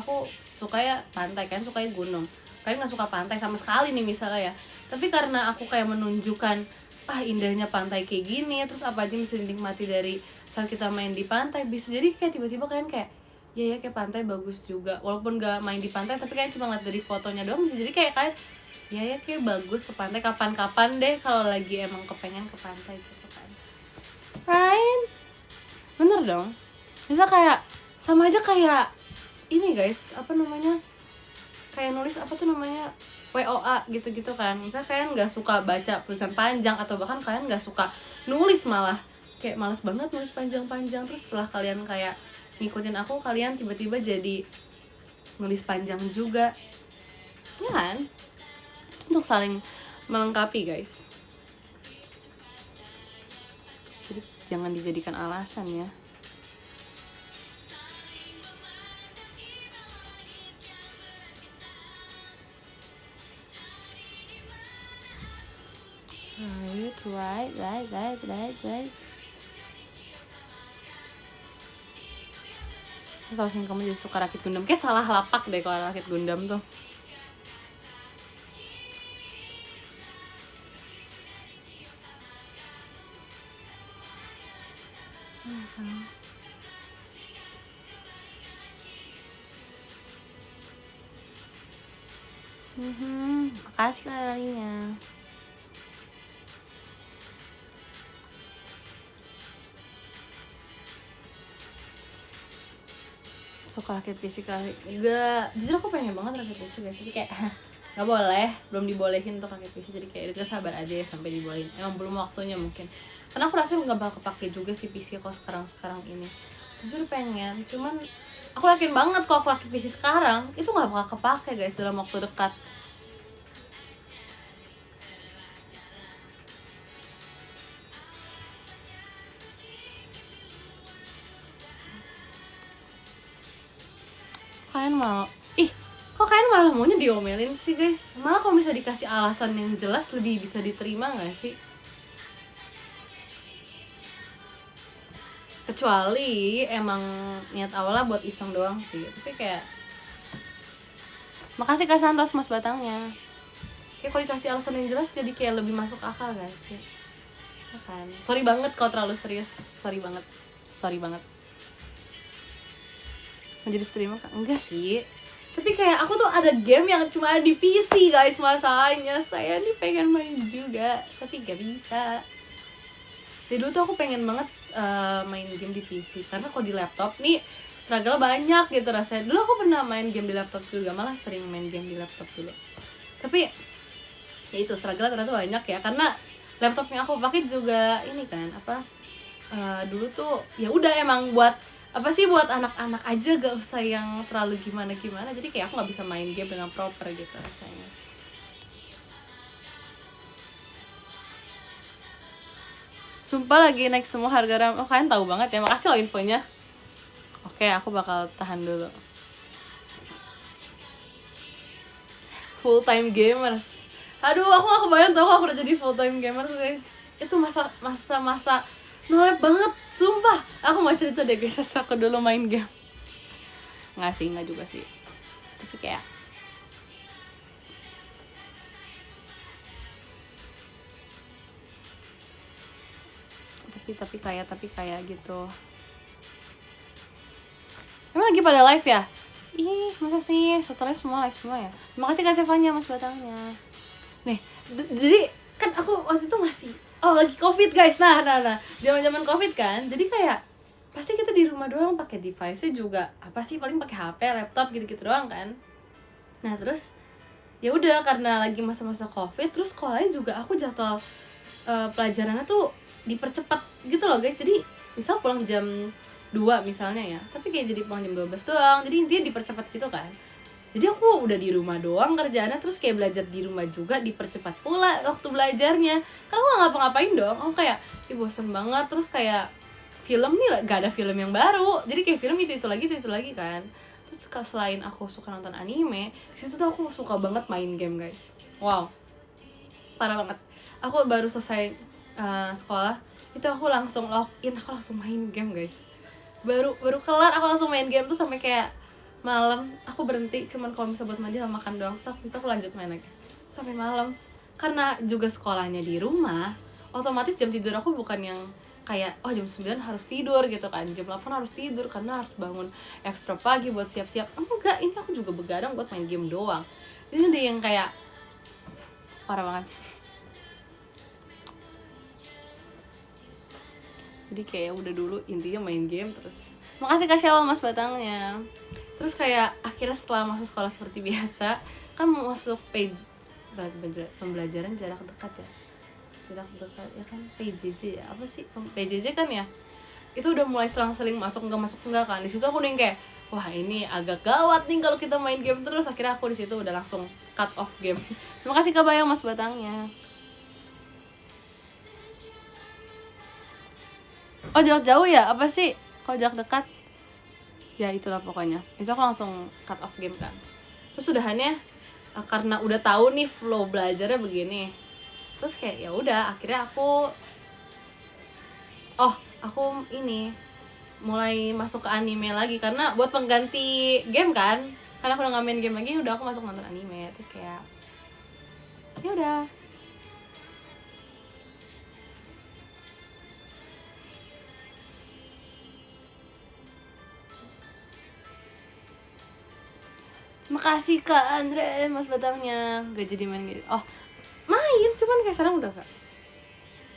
suka ya pantai, kalian suka ya gunung, kalian nggak suka pantai sama sekali nih misalnya ya, tapi karena aku kayak menunjukkan indahnya pantai kayak gini, terus apa aja bisa dinikmati dari saat kita main di pantai, bisa jadi kayak tiba-tiba kalian kayak ya kayak pantai bagus juga, walaupun gak main di pantai tapi kalian cuma lihat dari fotonya doang, bisa jadi kayak kalian ya kayak bagus ke pantai kapan-kapan deh kalau lagi emang kepengen ke pantai gitu kan, right? Bener dong. Bisa kayak sama aja kayak ini guys, apa namanya, kayak nulis apa tuh namanya, WOA gitu-gitu kan. Misalnya kalian nggak suka baca tulisan panjang, atau bahkan kalian nggak suka nulis, malah kayak malas banget nulis panjang-panjang, terus setelah kalian kayak ngikutin aku, kalian tiba-tiba jadi nulis panjang juga, ya kan? Itu untuk saling melengkapi guys. Jadi jangan dijadikan alasan ya. Right. Terus tau sih kamu jadi suka rakit Gundam, kayak salah lapak deh kalau rakit Gundam tuh. Makasih kalinya. Suka rakit PC kali? Enggak, jujur aku pengen banget rakit PC guys, tapi kayak nggak boleh, belum dibolehin untuk rakit PC, jadi kayak kita sabar aja ya sampai dibolehin. Emang belum waktunya mungkin, karena aku rasa nggak bakal kepake juga sih PC kalau sekarang ini. Jujur pengen, cuman aku yakin banget kalau aku rakit PC sekarang itu nggak bakal kepake guys dalam waktu dekat. Kalian mau kok kalian malah maunya diomelin sih guys? Malah kalau bisa dikasih alasan yang jelas lebih bisa diterima gak sih? Kecuali emang niat awalnya buat iseng doang sih, tapi kayak makasih Kak Santos Mas Batangnya. Kayak kalau dikasih alasan yang jelas jadi kayak lebih masuk akal gak sih? Ya kan? Sorry banget kalau terlalu serius, sorry banget. Mau jadi streamer kan? Enggak sih. Tapi kayak aku tuh ada game yang cuma ada di PC guys, masalahnya saya nih pengen main juga tapi gak bisa. Jadi dulu tuh aku pengen banget main game di PC, karena kalau di laptop nih struggle banyak gitu rasanya. Dulu aku pernah main game di laptop juga, malah sering main game di laptop dulu. Tapi ya itu struggle ternyata banyak ya, karena laptop yang aku pakai juga ini kan dulu tuh ya udah emang buat buat anak-anak aja, gak usah yang terlalu gimana-gimana. Jadi kayak aku nggak bisa main game dengan proper gitu rasanya. Sumpah lagi naik semua harga RAM. Oh kalian tahu banget ya, makasih loh infonya. Oke, aku bakal tahan dulu. Full time gamers. Aduh, aku gak kebayang tau aku udah jadi full time gamers guys. Itu masa nolep banget, sumpah. Aku mau cerita deh guys, aku dulu main game. Nggak juga sih. Tapi kayak tapi kayak gitu. Emang lagi pada live ya? Ih, masa sih? Satu live semua ya? Terima kasih Kak Sevanya, Mas Batangnya. Nih, jadi kan aku waktu itu masih lagi covid guys. Nah zaman covid kan, jadi kayak pasti kita di rumah doang, pakai device-nya juga paling pakai HP, laptop gitu-gitu doang kan. Nah terus ya udah, karena lagi masa-masa covid, terus sekolahnya juga aku jadwal pelajarannya tuh dipercepat gitu loh guys. Jadi misal pulang jam 2 misalnya ya, tapi kayak jadi pulang jam 12 doang. Jadi intinya dipercepat gitu kan. Jadi aku udah di rumah doang kerjaannya, terus kayak belajar di rumah juga dipercepat pula waktu belajarnya. Karena aku gak ngapa-ngapain dong. Aku kayak bosen banget. Terus kayak film nih gak ada film yang baru. Jadi kayak film itu lagi kan. Terus selain aku suka nonton anime, disitu tuh aku suka banget main game guys. Wow, parah banget. Aku baru selesai sekolah, itu aku langsung login, aku langsung main game guys. Baru kelar aku langsung main game tuh sampai kayak malam. Aku berhenti cuman kalau misalnya buat mandi sama makan doang, bisa aku lanjut main lagi sampai malam. Karena juga sekolahnya di rumah, otomatis jam tidur aku bukan yang kayak jam 9 harus tidur gitu kan, jam 8 harus tidur karena harus bangun ekstra pagi buat siap-siap. Enggak, ini aku juga begadang buat main game doang. Ini dia yang kayak parah banget. Jadi kayak udah dulu intinya main game terus. Makasih Kak Syawal, Mas Batangnya. Terus kayak akhirnya setelah masuk sekolah seperti biasa, kan masuk pembelajaran jarak dekat ya. Jarak dekat ya kan, PJJ ya. Apa sih PJJ kan ya? Itu udah mulai selang-seling masuk enggak kan. Di situ aku nih kayak wah ini agak gawat nih kalau kita main game terus. Akhirnya aku di situ udah langsung cut off game. Terima kasih Kak Bayang, Mas Batangnya. Oh jarak jauh ya? Apa sih? Kalau jarak dekat? Ya itulah pokoknya. Besok aku langsung cut off game kan. Terus udahannya karena udah tahu nih flow belajarnya begini. Terus kayak ya udah akhirnya aku ini mulai masuk ke anime lagi karena buat pengganti game kan. Karena aku udah gak main game lagi, udah aku masuk nonton anime. Terus kayak ya udah. Makasih Kak Andre, Mas Batangnya. Gak jadi main gitu. Main, cuman kayak sekarang udah gak.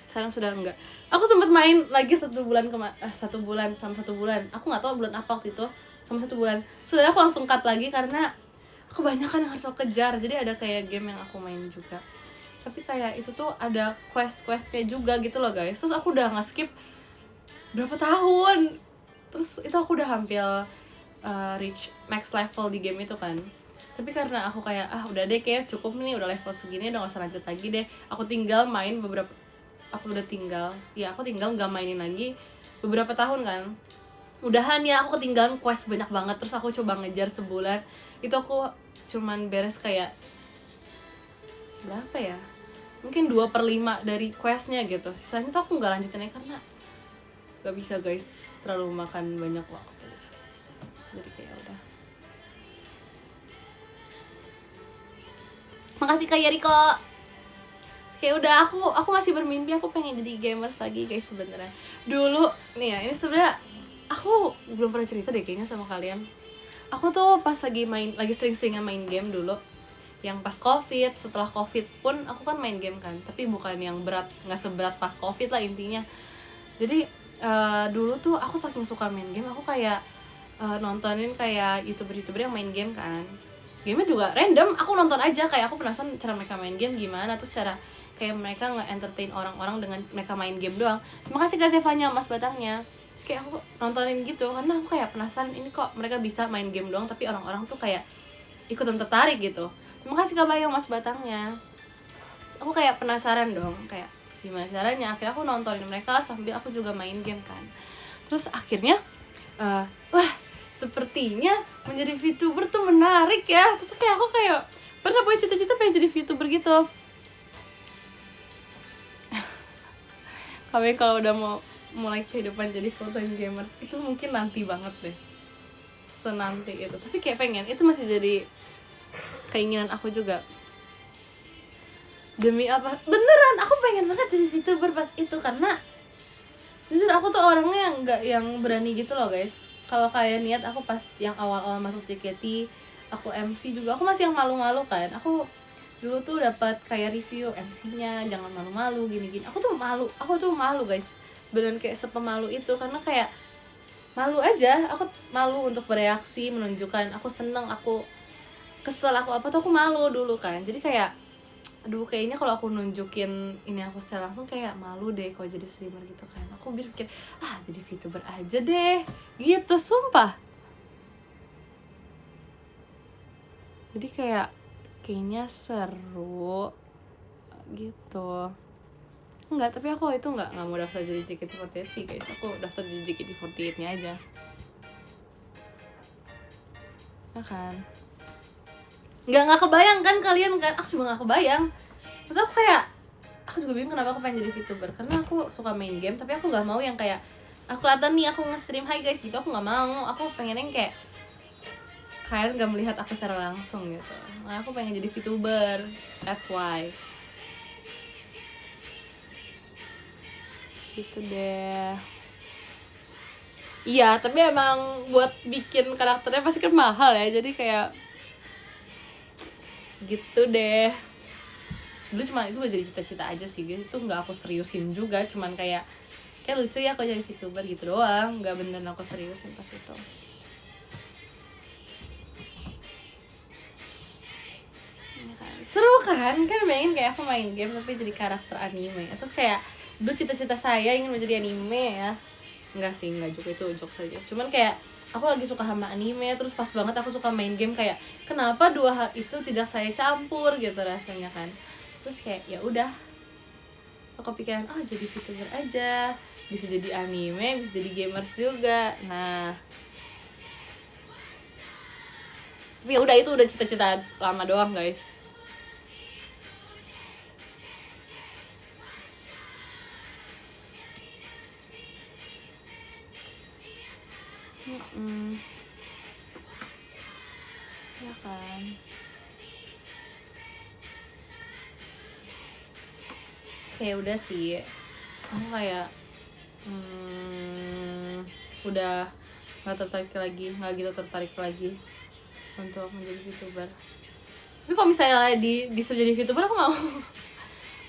Sekarang sudah enggak. Aku sempat main lagi 1 bulan sama 1 bulan. Aku gak tahu bulan apa waktu itu. Sama 1 bulan. Sudah aku langsung cut lagi karena kebanyakan yang harus aku kejar. Jadi ada kayak game yang aku main juga. Tapi kayak itu tuh ada quest-questnya juga gitu loh guys. Terus aku udah nge-skip berapa tahun. Terus itu aku udah hampir reach max level di game itu kan. Tapi karena aku kayak udah deh kayak cukup nih, udah level segini udah gak usah lanjut lagi deh. Aku tinggal gak mainin lagi beberapa tahun kan. Udahan ya aku ketinggalan quest banyak banget. Terus aku coba ngejar sebulan, itu aku cuman beres kayak berapa ya, mungkin 2/5 dari questnya gitu. Sisanya tuh aku gak lanjutin lagi karena gak bisa guys, terlalu makan banyak waktu. Jadi kayak udah. Makasih Kak Yariko. Kayak udah aku masih bermimpi aku pengen jadi gamers lagi guys sebenarnya. Dulu nih ya, ini sebenarnya aku belum pernah cerita deh kayaknya sama kalian. aku tuh pas lagi sering-seringnya main game dulu, yang pas covid, setelah covid pun aku kan main game kan, tapi bukan yang berat, nggak seberat pas covid lah intinya. Jadi dulu tuh aku saking suka main game, aku kayak nontonin kayak youtuber yang main game kan, gamenya juga random, aku nonton aja, kayak aku penasaran cara mereka main game gimana, terus cara kayak mereka nge-entertain orang-orang dengan mereka main game doang. Terima kasih Kak Zevanya, Mas Batangnya. Terus kayak aku nontonin gitu karena aku kayak penasaran, ini kok mereka bisa main game doang tapi orang-orang tuh kayak ikutan tertarik gitu. Terima kasih Kak Bayang, Mas Batangnya. Terus aku kayak penasaran dong, kayak gimana caranya. Akhirnya aku nontonin mereka sambil aku juga main game kan. Terus akhirnya wah, sepertinya menjadi VTuber tuh menarik ya. Terus kayak aku kayak pernah punya cita-cita pengen jadi VTuber gitu. Kami kalau udah mau mulai kehidupan jadi full time gamers itu mungkin nanti banget deh, senanti itu. Tapi kayak pengen, itu masih jadi keinginan aku juga. Demi apa? Beneran aku pengen banget jadi VTuber pas itu, karena jujur aku tuh orangnya nggak yang berani gitu loh guys. Kalau kayak niat aku pas yang awal-awal masuk JKT, aku MC juga, aku masih yang malu-malu kan. Aku dulu tuh dapat kayak review MC-nya, jangan malu-malu gini-gini. Aku tuh malu guys. Beneran kayak sepemalu itu, karena kayak malu aja. Aku malu untuk bereaksi, menunjukkan aku seneng, aku kesel, aku apa tuh aku malu dulu kan. Jadi kayak aduh, kayaknya kalau aku nunjukin ini aku secara langsung kayak malu deh kalau jadi streamer gitu kan. Aku pikir jadi VTuber aja deh gitu, sumpah. Jadi kayaknya seru gitu. Enggak, tapi aku itu enggak mau daftar jadi JKT48 guys. Aku daftar jadi JKT48 nya aja. Nah kan, nggak kebayang kan kalian kan, aku juga nggak kebayang. Terus aku juga bingung kenapa aku pengen jadi VTuber, karena aku suka main game, tapi aku nggak mau yang kayak aku kelihatan nih aku nge-stream hi guys gitu, aku nggak mau. Aku pengen yang kayak kalian nggak melihat aku secara langsung gitu. Nah, aku pengen jadi VTuber, that's why. Gitu deh. Iya, tapi emang buat bikin karakternya pasti kan mahal ya, jadi kayak gitu deh. Dulu cuma itu jadi cita-cita aja sih guys, itu nggak aku seriusin juga, cuman kayak lucu ya aku jadi VTuber gitu doang, nggak beneran aku seriusin pas itu. Seru kan main kayak aku main game tapi jadi karakter anime. Terus kayak dulu cita-cita saya ingin menjadi anime ya. Enggak sih, enggak juga, itu jokes saja. Cuman kayak aku lagi suka sama anime, terus pas banget aku suka main game, kayak kenapa dua hal itu tidak saya campur gitu rasanya kan. Terus kayak ya udah, so kepikiran jadi VTuber aja, bisa jadi anime, bisa jadi gamer juga. Nah, tapi ya udah, itu udah cita-cita lama doang guys. Ya kan. Terus kayak udah sih, aku kayak udah nggak gitu tertarik lagi untuk menjadi VTuber. Tapi kalau misalnya disuruh jadi VTuber aku mau.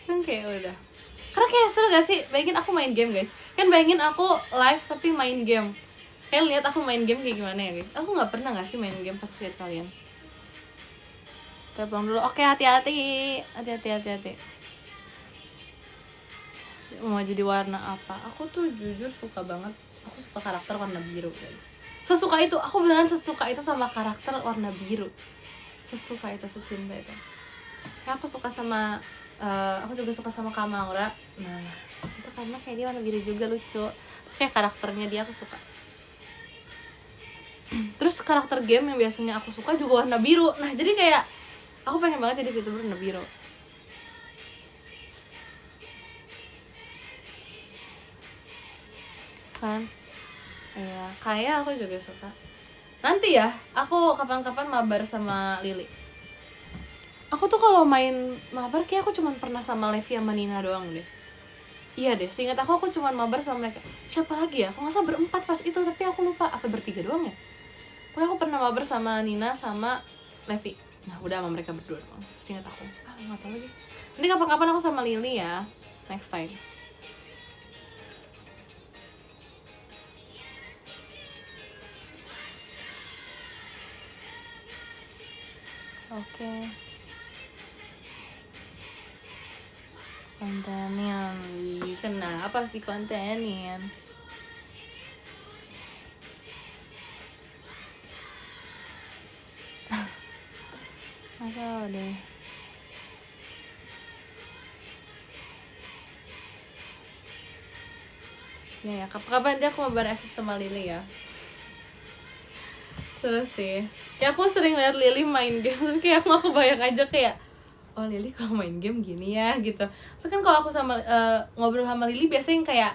Cuman kayak udah, karena kayak seru gak sih, bayangin aku main game guys, kan bayangin aku live tapi main game. Kalian lihat aku main game kayak gimana ya guys? Aku nggak pernah nggak sih main game pas lihat kalian. Kita pulang dulu. Oke, hati-hati. Mau jadi warna apa? Aku tuh jujur suka banget. Aku suka karakter warna biru guys. Sesuka itu, aku beneran sesuka itu sama karakter warna biru. Sesuka itu, secinta itu. Nah, aku suka sama aku juga suka sama Kamaura. Nah, itu karena kayak dia warna biru juga, lucu. Terus kayak karakternya dia aku suka. Terus karakter game yang biasanya aku suka juga warna biru. Nah, jadi kayak aku pengen banget jadi VTuber warna biru. Kan? Iya, kayak aku juga suka. Nanti ya, aku kapan-kapan mabar sama Lily. Aku tuh kalau main mabar kayak aku cuma pernah sama Levi sama Nina doang deh. Iya deh, seingat aku cuma mabar sama mereka. Siapa lagi ya? Aku nggak salah berempat pas itu, tapi aku lupa. Apa bertiga doang ya? Pokoknya aku pernah mabar sama Nina sama Levi. Nah udah sama mereka berdua doang. Terus ingat aku, nggak tahu lagi. Nanti kapan-kapan aku sama Lily ya, next time. Oke. Kontenin, kenapa harus dikontenin? Nggak tahu deh. Ya kapan dia aku mau FF sama Lily ya. Terus sih ya aku sering lihat Lily main game, tapi kayak aku bayang aja kayak, oh Lily kalau main game gini ya gitu. So kan kalau aku sama ngobrol sama Lily biasanya yang kayak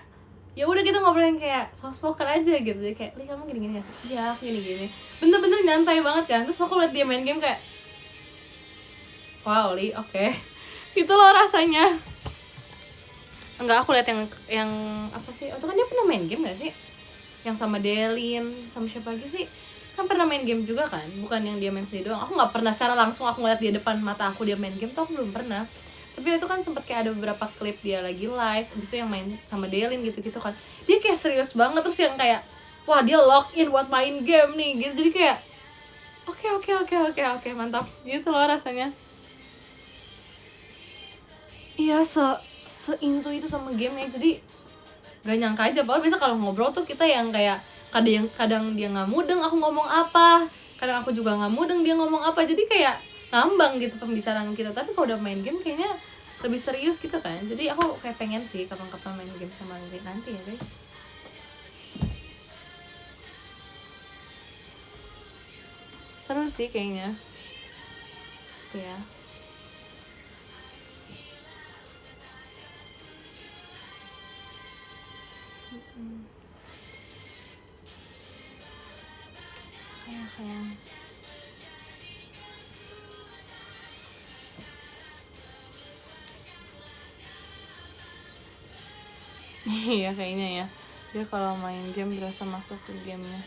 ya udah kita ngobrolin kayak soft spoken aja gitu. Jadi kayak, Lily kamu gini-gini gak sih? Iya aku gini-gini. Bener-bener nyantai banget kan. Terus aku liat dia main game kayak, wow Li, oke. Gitu loh rasanya. Enggak, aku lihat yang apa sih? Itu kan dia pernah main game gak sih? Yang sama Delin, sama siapa lagi sih? Kan pernah main game juga kan? Bukan yang dia main sendiri doang. Aku nggak pernah secara langsung aku ngeliat dia depan mata aku dia main game tuh, aku belum pernah. Tapi itu kan sempet kayak ada beberapa klip dia lagi live, abis itu yang main sama Delin gitu-gitu kan. Dia kayak serius banget, terus yang kayak, wah dia login buat main game nih gitu. Jadi kayak oke, mantap. Gitu loh rasanya. Iya, seintu itu sama game ya. Jadi gak nyangka aja, bahwa biasa kalau ngobrol tuh kita yang kayak kadang dia nggak mudeng aku ngomong apa, kadang aku juga nggak mudeng dia ngomong apa, jadi kayak ngambang gitu pembicaraan kita. Tapi kalau udah main game kayaknya lebih serius gitu kan. Jadi aku kayak pengen sih kapan-kapan main game sama Lily nanti ya guys. Seru sih kayaknya tuh ya. Sayang. Iya kayaknya ya, dia kalau main game berasa masuk ke gamenya.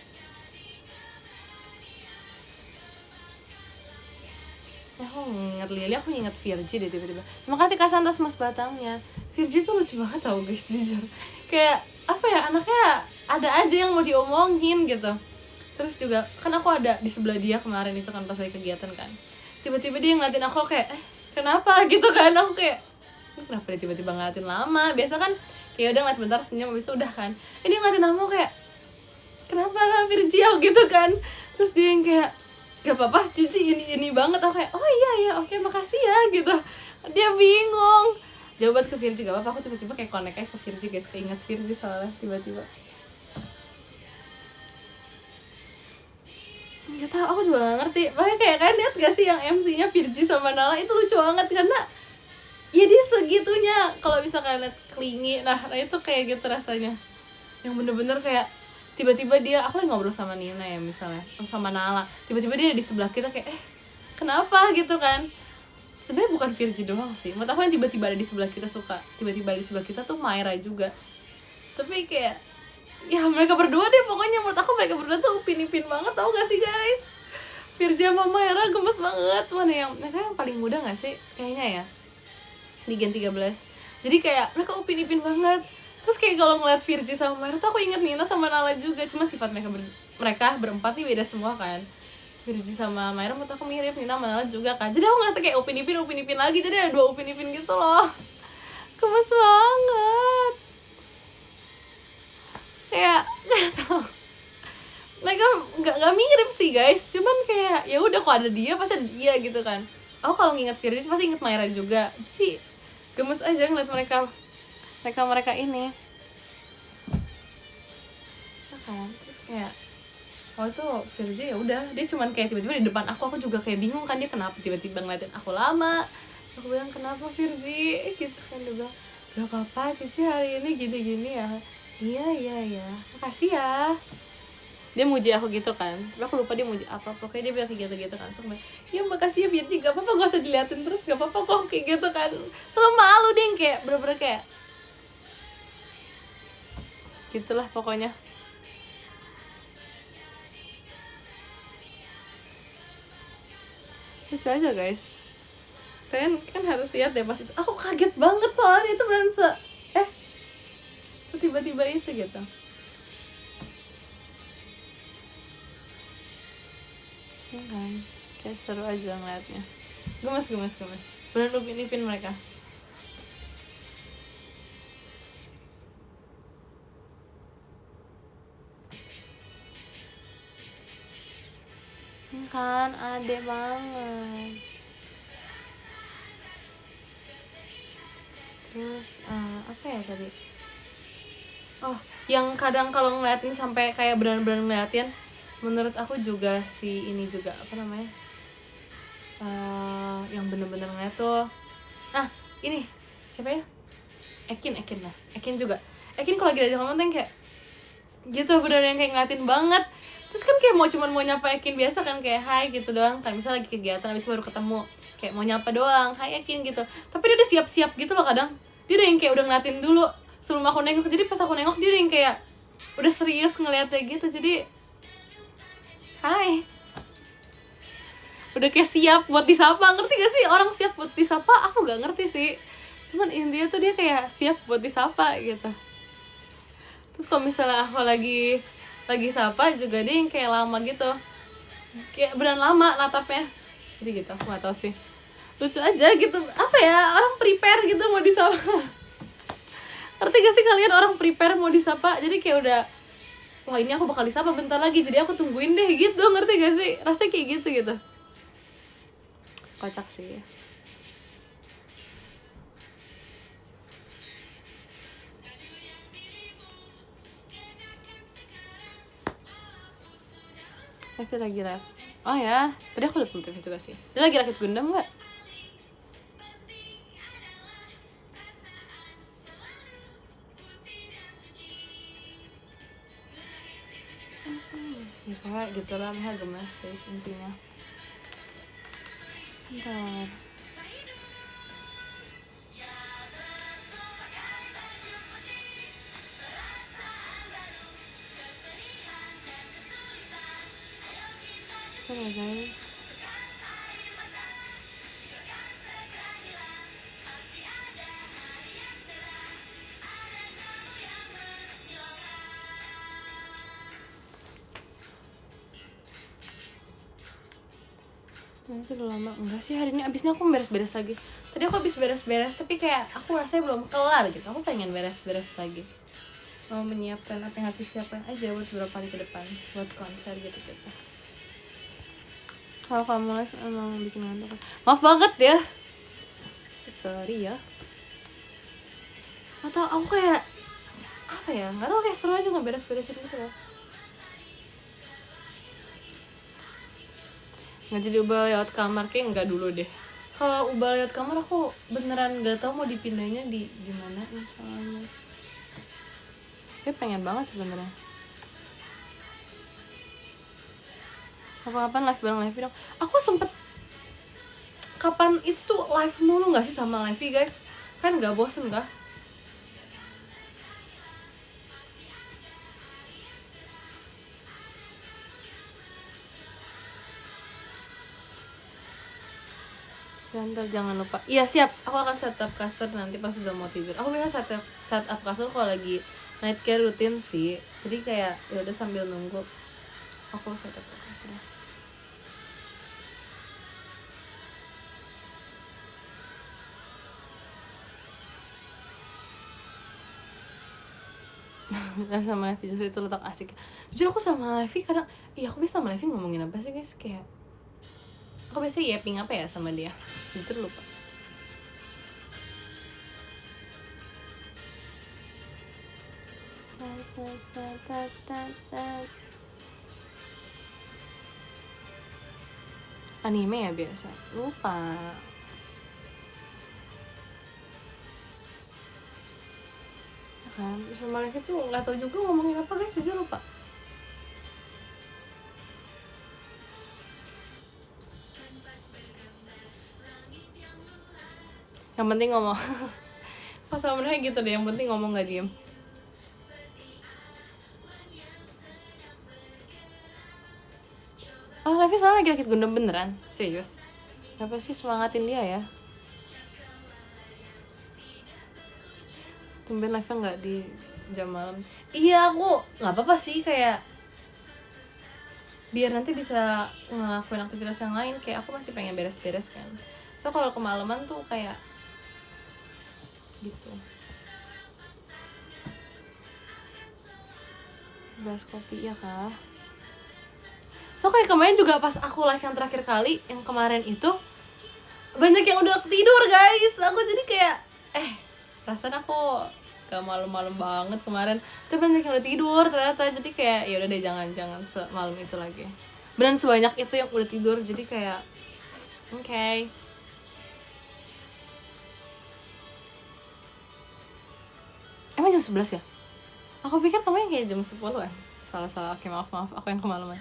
Aku inget Lily, aku inget Virgi deh tiba-tiba. Terima kasih Kak Santas Mas Batangnya. Virgi tuh lucu banget tau guys, jujur. Kayak apa ya, anaknya ada aja yang mau diomongin gitu. Terus juga kan aku ada di sebelah dia kemarin itu kan pas lagi kegiatan kan. Tiba-tiba dia ngeliatin aku kayak, kenapa gitu kan. Aku kayak, kenapa dia tiba-tiba ngeliatin lama. Biasa kan kayak udah ngeliat bentar senyum habis udah kan. Ini ngeliatin aku kayak, kenapa lah Virgi gitu kan. Terus dia yang kayak, gak apa-apa Cici ini banget. Aku kayak, oh iya oke makasih ya gitu. Dia bingung. Jawab ke Virgi, gak apa-apa. Aku tiba-tiba kayak connect aja ke Virgi guys, keinget Virgi soalnya tiba-tiba. Gak tau, aku juga gak ngerti. Makanya kayak kan lihat gak sih yang MC-nya Virgi sama Nala itu lucu banget karena ya dia segitunya. Kalau bisa kalian lihat Klingi, nah itu kayak gitu rasanya. Yang bener-bener kayak tiba-tiba dia, aku lagi ngobrol sama Nina ya misalnya, sama Nala, tiba-tiba dia di sebelah kita kayak, kenapa gitu kan. Sebenarnya bukan Virgi doang sih, menurut aku yang tiba-tiba ada di sebelah kita suka tiba-tiba di sebelah kita tuh Myra juga. Tapi kayak ya mereka berdua deh pokoknya. Menurut aku mereka berdua tuh upin-ipin banget, tau gak sih guys. Virgi sama Myra gemes banget. Mana yang mereka yang paling muda gak sih kayaknya ya di Gen 13. Jadi kayak mereka upin-ipin banget. Terus kayak kalau ngeliat Virgi sama Myra tuh aku inget Nina sama Nala juga. Cuma sifat mereka berempat nih beda semua kan. Virgi sama Myra menurut aku mirip, Nina sama Nala juga kan. Jadi aku ngerasa kayak upin-ipin lagi. Jadi ada 2 upin-ipin gitu loh. Gemes banget. Kayak gak tau, mereka gak mirip sih guys. Cuman kayak ya udah kok ada dia pasti ada dia gitu kan. Aku kalau nginget Virgi pasti inget Myra juga. Jadi gemes aja ngeliat mereka ini kan. Terus kayak waktu itu Virgi ya udah dia cuman kayak tiba-tiba di depan aku juga kayak bingung kan dia kenapa tiba-tiba ngeliatin aku lama. Aku bilang kenapa Virgi gitu kan. Dia bilang gak apa-apa Cici hari ini gini-gini ya. Iya makasih ya. Dia muji aku gitu kan, tapi aku lupa dia muji apa. Pokoknya dia bilang kayak gitu-gitu kan. So, ya makasih ya Virgi, gak apa-apa gak usah diliatin terus, gak apa-apa kok kayak gitu kan. Selalu malu deh kayak bener-bener kayak gitulah pokoknya. lucu aja guys. Kalian kan harus lihat deh pas itu, aku kaget banget soalnya itu beneran tiba-tiba itu gitu. Kan kayak seru aja ngeliatnya, gemes beneran upin mereka. Kan ade banget. Terus apa ya tadi, oh yang kadang kalau ngeliatin sampai kayak beneran ngeliatin, menurut aku juga si ini juga apa namanya, yang bener-bener ngeliat tuh, ini siapa ya, Ekin juga. Ekin kalau lagi diajak ngomong kayak gitu, bener yang kayak ngeliatin banget. Terus kan kayak mau nyapa Ekin biasa kan, kayak hai gitu doang kan, misalnya lagi kegiatan habis baru ketemu kayak mau nyapa doang, hai Ekin gitu. Tapi dia udah siap-siap gitu loh, kadang dia udah yang kayak udah ngeliatin dulu sebelum aku nengok. Jadi pas aku nengok dia udah yang kayak udah serius ngeliatnya gitu. Jadi hai, udah kayak siap buat disapa. Ngerti gak sih orang siap buat disapa? Aku gak ngerti sih, cuman intinya tuh dia kayak siap buat disapa gitu. Terus kalau misalnya aku lagi sapa juga dia yang kayak lama gitu, kayak beneran lama natapnya. Jadi gitu, aku gak tau sih, lucu aja gitu. Apa ya, orang prepare gitu mau disapa. Ngerti gak sih kalian, orang prepare mau disapa, jadi kayak udah, wah ini aku bakal disapa bentar lagi, jadi aku tungguin deh gitu. Ngerti gak sih, rasanya kayak gitu. Kocak sih. Tapi lagi live. Oh ya, tadi aku liat TV juga sih. Dia lagi rakit Gundam nggak? Ya kayak gitu lah, Meha gemes guys intinya. Bentar. Bentar ya guys. Nanti udah lama. Enggak sih, hari ini abisnya aku beres-beres lagi. Tadi aku habis beres-beres tapi kayak aku rasanya belum kelar gitu. Aku pengen beres-beres lagi, mau menyiapkan apa yang harus disiapkan aja buat beberapa hari ke depan, buat konser gitu-gitu. Kalau kamu live emang bikin ngantuk. Maaf banget ya, sorry ya. Atau aku kayak apa ya, nggak tahu, kayak seru aja nggak beres-beresin gitu loh. Nggak jadi ubah lewat kamar, kayak nggak dulu deh. Kalau ubah lewat kamar aku beneran nggak tahu mau dipindahnya di gimana misalnya. Tapi pengen banget sebenarnya. Kapan-kapan live bareng Levi dong. Aku sempet kapan itu tuh live mulu nggak sih sama Levi guys? Kan nggak bosen kah? Ntar jangan lupa. Iya siap, aku akan setup kasur nanti pas udah mau tidur. Aku biasa setup kasur kalau lagi night care rutin sih. Jadi kayak ya udah sambil nunggu aku setup kasur. Live sama Levi justru itu letak asik. Jujur aku sama Levi kadang, iya aku bisa sama Levi ngomongin apa sih guys, kayak aku biasanya yapping apa ya sama dia, jujur lupa. Anime ya biasa, lupa. Kan sama Levi tuh nggak tahu juga ngomongin apa guys, jujur lupa. Yang penting ngomong. Pas sama mereka gitu deh, yang penting ngomong nggak diem. Oh Levi soalnya lagi rakit Gundam beneran, serius. Apa sih semangatin dia ya. Tumben live-nya nggak di jam malam. Iya, aku nggak apa-apa sih, kayak biar nanti bisa ngelakuin aktivitas yang lain. Kayak aku masih pengen beres-beres kan. So kalau kemalaman tuh kayak gitu. Bahas kopi ya kah? So kayak kemarin juga pas aku live yang terakhir kali, yang kemarin itu banyak yang udah tidur guys. Aku jadi kayak perasaan aku gak malam-malam banget kemarin, tapi banyak yang udah tidur ternyata. Jadi kayak ya udah deh, jangan semalam itu lagi. Beneran sebanyak itu yang udah tidur, jadi kayak oke. Emang jam 11 ya? Aku pikir kemarin kayak jam 10-an. Salah-salah, oke maaf aku yang kemalaman.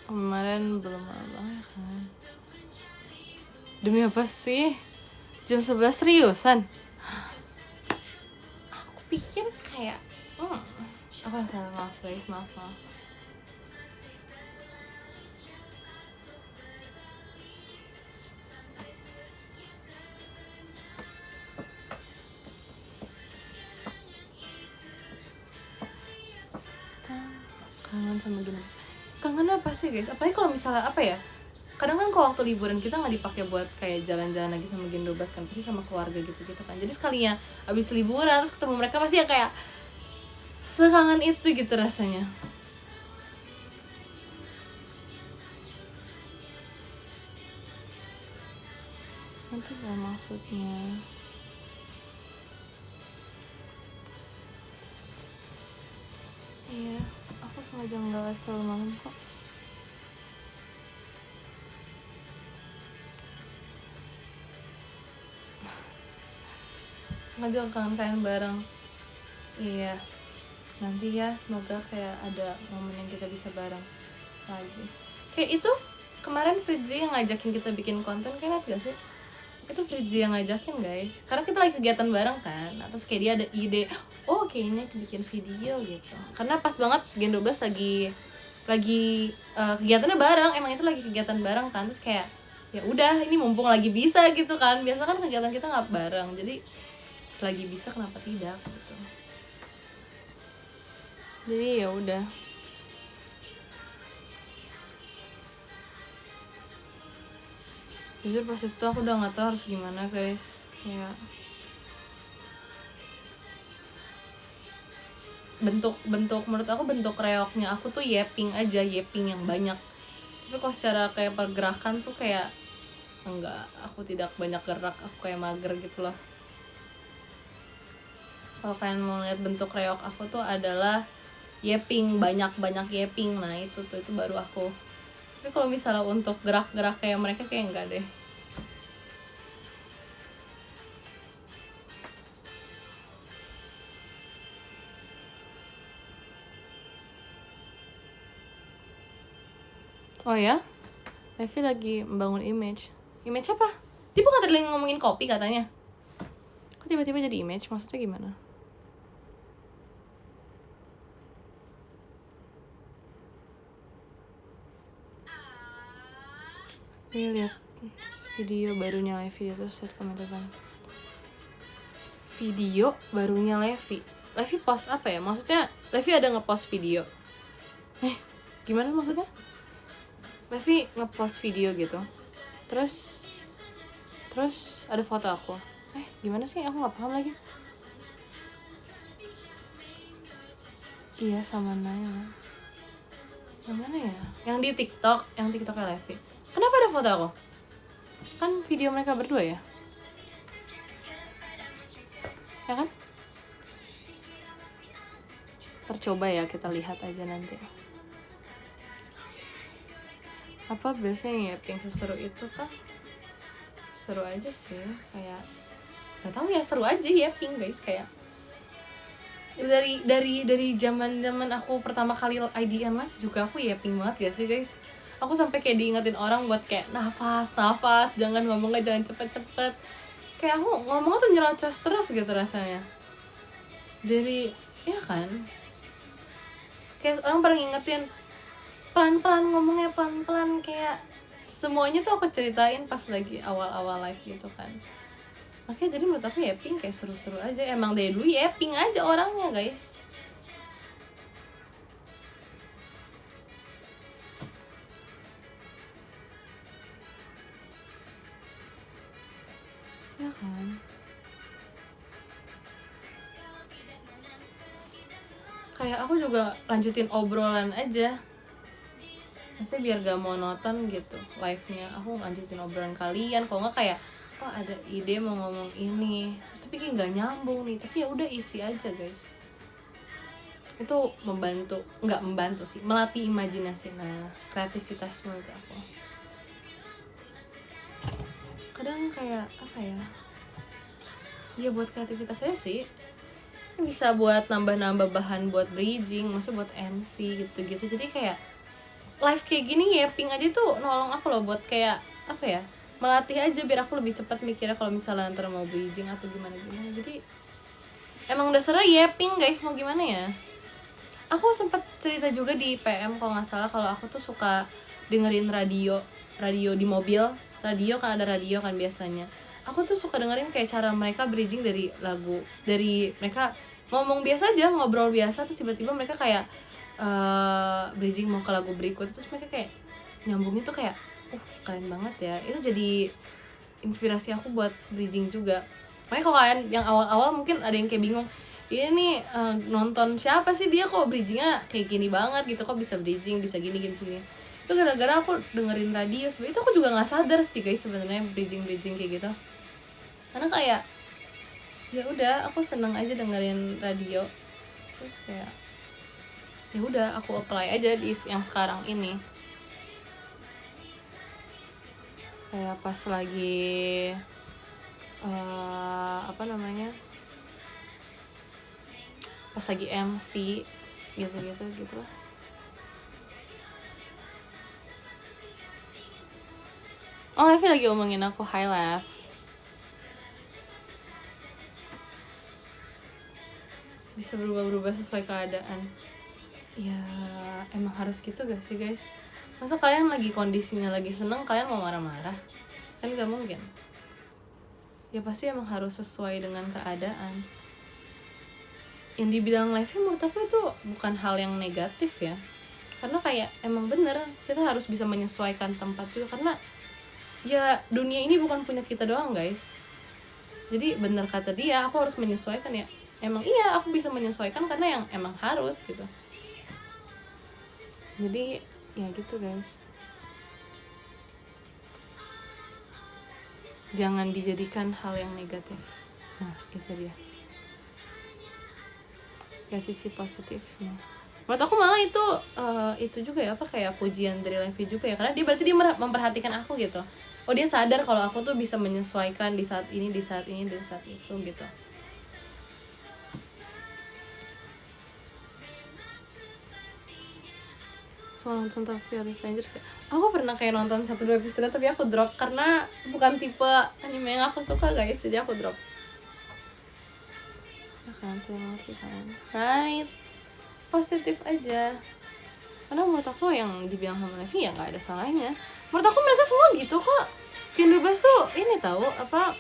Kemarin belum apa kan. Demi apa sih? Jam 11 seriusan? Aku pikir kayak aku yang salah, maaf guys, maaf. Kangen sama gini. Kangen apa sih guys? Apalagi kalau misalnya apa ya? Kadang kan kalau waktu liburan kita nggak dipakai buat kayak jalan-jalan lagi sama Gen 12 kan, pasti sama keluarga gitu kan. Jadi sekalinya abis liburan terus ketemu mereka, pasti ya kayak sekangen itu gitu rasanya. Nanti gak maksudnya. Iya, aku sengaja nggak live terlalu malam kok. Sengaja kangen kalian bareng. Iya, nanti ya semoga kayak ada momen yang kita bisa bareng lagi. Kayak itu kemarin Fritzi yang ngajakin kita bikin konten, kayak liat gak sih? Itu Fritzi yang ngajakin guys, karena kita lagi kegiatan bareng kan. Nah, terus kayak dia ada ide, oh kayaknya bikin video gitu, karena pas banget Gen 12 lagi kegiatannya bareng. Emang itu lagi kegiatan bareng kan, terus kayak ya udah ini mumpung lagi bisa gitu kan. Biasa kan kegiatan kita nggak bareng, jadi selagi bisa kenapa tidak gitu. Jadi ya udah. Jujur pas itu aku udah nggak tahu harus gimana guys. Kayak bentuk menurut aku bentuk reoknya aku tuh yeping aja, yeping yang banyak. Tapi kalau secara kayak pergerakan tuh kayak enggak, aku tidak banyak gerak, aku kayak mager gitu loh. Kalau kalian mau lihat bentuk reok aku tuh adalah yeping, banyak yeping. Nah itu baru aku. Tapi kalau misalnya untuk gerak-gerak kayak mereka kayak enggak deh. Oh ya? Levi lagi membangun image. Image apa? Dia bukan tadi ngomongin kopi katanya. Kok tiba-tiba jadi image? Maksudnya gimana? Lihat video barunya Levi, terus set komentar. Video barunya Levi post apa ya? Maksudnya Levi ada ngepost video? Gimana maksudnya? Levi ngepost video gitu, terus ada foto aku. Gimana sih? Aku nggak paham lagi. Iya sama Naila. Yang mana ya? Yang di TikTok, yang TikToknya Levi. Kenapa ada foto aku? Kan video mereka berdua ya? Ya kan? Tercoba ya, kita lihat aja nanti. Apa biasanya ya yang seseru itu kah? Seru aja sih, kayak nggak tahu ya, seru aja ya ping guys. Kayak dari zaman aku pertama kali IDN live juga aku ya ping banget gak sih guys. Aku sampai kayak diingetin orang buat kayak nafas, jangan ngomongnya jangan cepet. kayak aku ngomong tuh nyerocos terus gitu rasanya. Dari ya kan, kayak orang pernah ngingetin pelan-pelan ngomongnya, pelan-pelan, kayak semuanya tuh aku ceritain pas lagi awal-awal live gitu kan. Makanya jadi menurut aku Yeping kayak seru-seru aja. Emang dari dulu Yeping aja orangnya guys. Ya kan. Kayak aku juga lanjutin obrolan aja. Maksudnya biar gak monoton gitu live-nya. Aku lanjutin obrolan kalian. Kalau nggak kayak oh ada ide mau ngomong ini, terus tapi kayak nggak nyambung nih, tapi ya udah isi aja guys. Itu nggak membantu sih, melatih imajinasi, nah kreativitas menurut aku. Kadang kayak apa ya, ya buat kreativitas aja sih, bisa buat nambah-nambah bahan buat bridging, maksudnya buat MC gitu-gitu. Jadi kayak live kayak gini ya ping aja tuh nolong aku loh buat kayak apa ya, melatih aja biar aku lebih cepat mikirnya kalau misalnya antara mau bridging atau gimana. Jadi emang dasarnya Yeping guys, mau gimana ya. Aku sempat cerita juga di PM kalau nggak salah, kalau aku tuh suka dengerin radio di mobil. Radio kan, ada radio kan biasanya. Aku tuh suka dengerin kayak cara mereka bridging dari lagu, dari mereka ngomong biasa aja, ngobrol biasa, terus tiba-tiba mereka kayak bridging mau ke lagu berikut, terus mereka kayak nyambungnya tuh kayak keren banget ya. Itu jadi inspirasi aku buat bridging juga. Makanya kalau kalian yang awal-awal mungkin ada yang kayak bingung, ini nonton siapa sih dia kok bridgingnya kayak gini banget gitu, kok bisa bridging, bisa gini. Itu gara-gara aku dengerin radio. Sebenarnya itu aku juga nggak sadar sih guys sebenarnya bridging kayak gitu, karena kayak ya udah aku seneng aja dengerin radio, terus kayak ya udah aku apply aja di yang sekarang ini. Kayak pas lagi pas lagi MC gitu lah. Oh, Levi lagi ngomongin aku. Hi Lev. Bisa berubah-ubah sesuai keadaan. Ya emang harus gitu gak sih guys? Masa kalian lagi kondisinya lagi seneng kalian mau marah-marah? Kan gak mungkin. Ya pasti emang harus sesuai dengan keadaan. Yang dibilang Levi menurut aku itu bukan hal yang negatif ya, karena kayak emang bener kita harus bisa menyesuaikan tempat juga, karena ya dunia ini bukan punya kita doang guys. Jadi bener kata dia, aku harus menyesuaikan ya. Emang iya aku bisa menyesuaikan karena yang emang harus gitu. Jadi ya gitu guys, jangan dijadikan hal yang negatif. Nah itu dia ya sisi positifnya. Menurut aku malah itu juga ya, apa kayak pujian dari Levi juga ya, karena dia berarti dia memperhatikan aku gitu. Oh dia sadar kalau aku tuh bisa menyesuaikan di saat ini, di saat itu gitu. Soal nonton Tokyo Revengers, aku pernah kayak nonton 1-2 episode tapi aku drop karena bukan tipe anime yang aku suka guys, jadi aku drop. Ya kan, saya ngerti kan, right? Positif aja, karena menurut aku yang dibilang sama Levi ya nggak ada salahnya. Menurut aku mereka semua gitu kok. Kindubas tuh ini tahu apa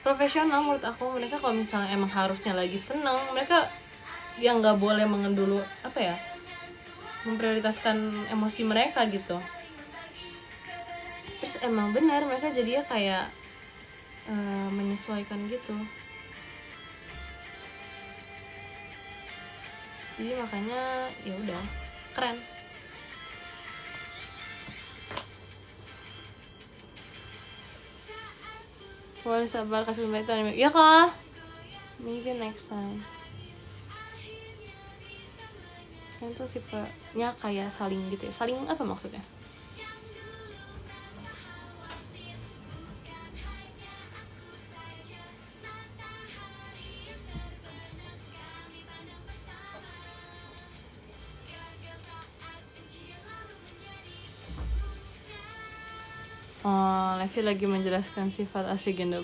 profesional menurut aku. Mereka kalau misalnya emang harusnya lagi seneng, mereka yang nggak boleh mengendulu apa ya, memprioritaskan emosi mereka gitu. Terus emang benar mereka jadinya kayak menyesuaikan gitu. Jadi makanya ya udah keren. Boleh sabar kasih itu anime. Ya kah? Maybe next time. Kan tuh tipenya kayak saling gitu ya. Saling apa maksudnya? Oh, Levi lagi menjelaskan sifat asli Gen 12.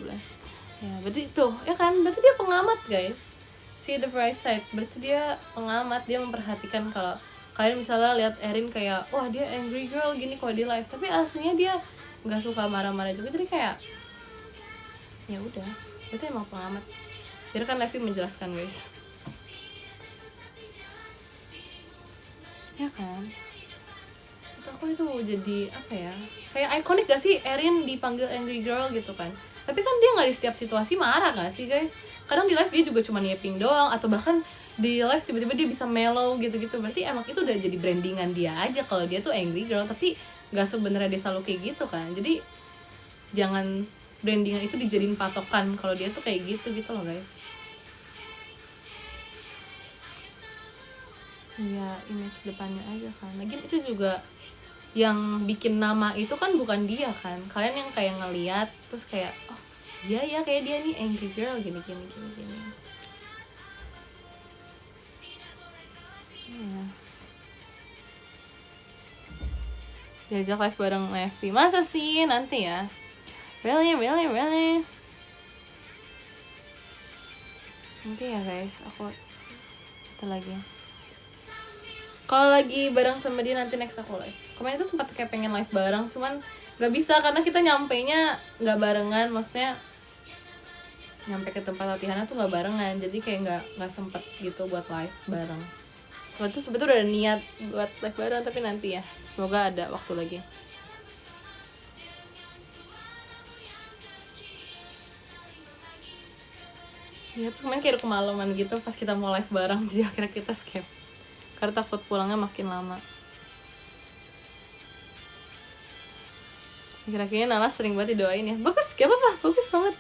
Ya, berarti itu, ya kan? Berarti dia pengamat, guys. See the bright side. Berarti dia pengamat, dia memperhatikan kalau kalian misalnya lihat Erin kayak, wah dia angry girl gini kalau di live, tapi aslinya dia nggak suka marah-marah juga. Jadi kayak, ya udah, berarti emang pengamat. Biarkan Levi menjelaskan, guys. Ya kan? Aku itu jadi apa ya, kayak ikonik gak sih Erin dipanggil angry girl gitu kan, tapi kan dia nggak di setiap situasi marah gak sih guys, kadang di live dia juga cuma yapping doang, atau bahkan di live tiba-tiba dia bisa mellow gitu-gitu. Berarti emang itu udah jadi brandingan dia aja kalau dia tuh angry girl, tapi nggak sebenarnya dia selalu kayak gitu kan. Jadi jangan brandingan itu dijadiin patokan kalau dia tuh kayak gitu loh guys. Ya image depannya aja kan. Lagian itu juga yang bikin nama itu kan bukan dia kan, kalian yang kayak ngeliat terus kayak, oh iya ya kayak dia nih angry girl gini. Ya. Diajak live bareng Levi, masa sih? Nanti ya. Really nanti ya guys, aku itu lagi kalau lagi bareng sama dia nanti next aku live. Kemarin tuh sempat kayak pengen live bareng, cuman nggak bisa karena kita nyampainya nggak barengan, maksudnya nyampe ke tempat latihannya tuh nggak barengan, jadi kayak nggak sempet gitu buat live bareng. Sebetulnya udah niat buat live bareng, tapi nanti ya, semoga ada waktu lagi. Ya terus kemarin kayak kemalaman gitu pas kita mau live bareng, jadi akhirnya kita skip karena takut pulangnya makin lama. Kira-kira Nala sering banget didoain ya. Bagus, gak apa-apa, bagus banget.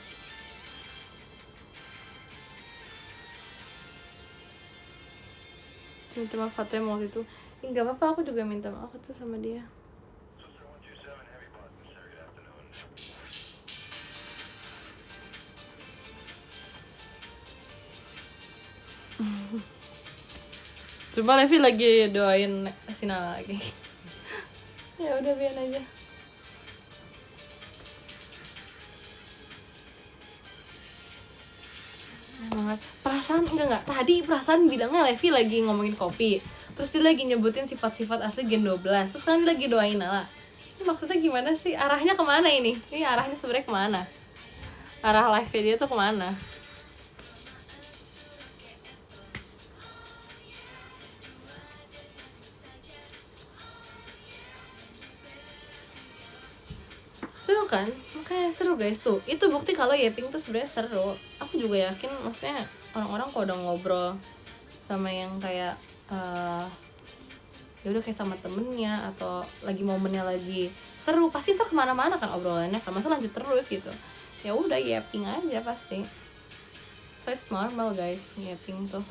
Minta maaf Fatima waktu itu. Gak apa-apa, aku juga minta maaf tuh sama dia. Coba Levi lagi doain si Nala lagi. Ya udah biar aja. Perasaan enggak tadi perasaan bilangnya Levi lagi ngomongin kopi, terus dia lagi nyebutin sifat-sifat asli Gen 12, terus kan lagi doain Nala. Ini maksudnya gimana sih, arahnya kemana ini arahnya sebenarnya kemana, arah live dia tuh kemana? Seru kan, makanya seru guys tuh. Itu bukti kalau yapping tuh sebenarnya seru. Aku juga yakin, maksudnya orang-orang kalau udah ngobrol sama yang kayak ya udah kayak sama temennya atau lagi momennya lagi seru, pasti ntar kemana-mana kan obrolannya kan, masa lanjut terus gitu. Ya udah yapping aja pasti. So it's normal guys, yapping tuh.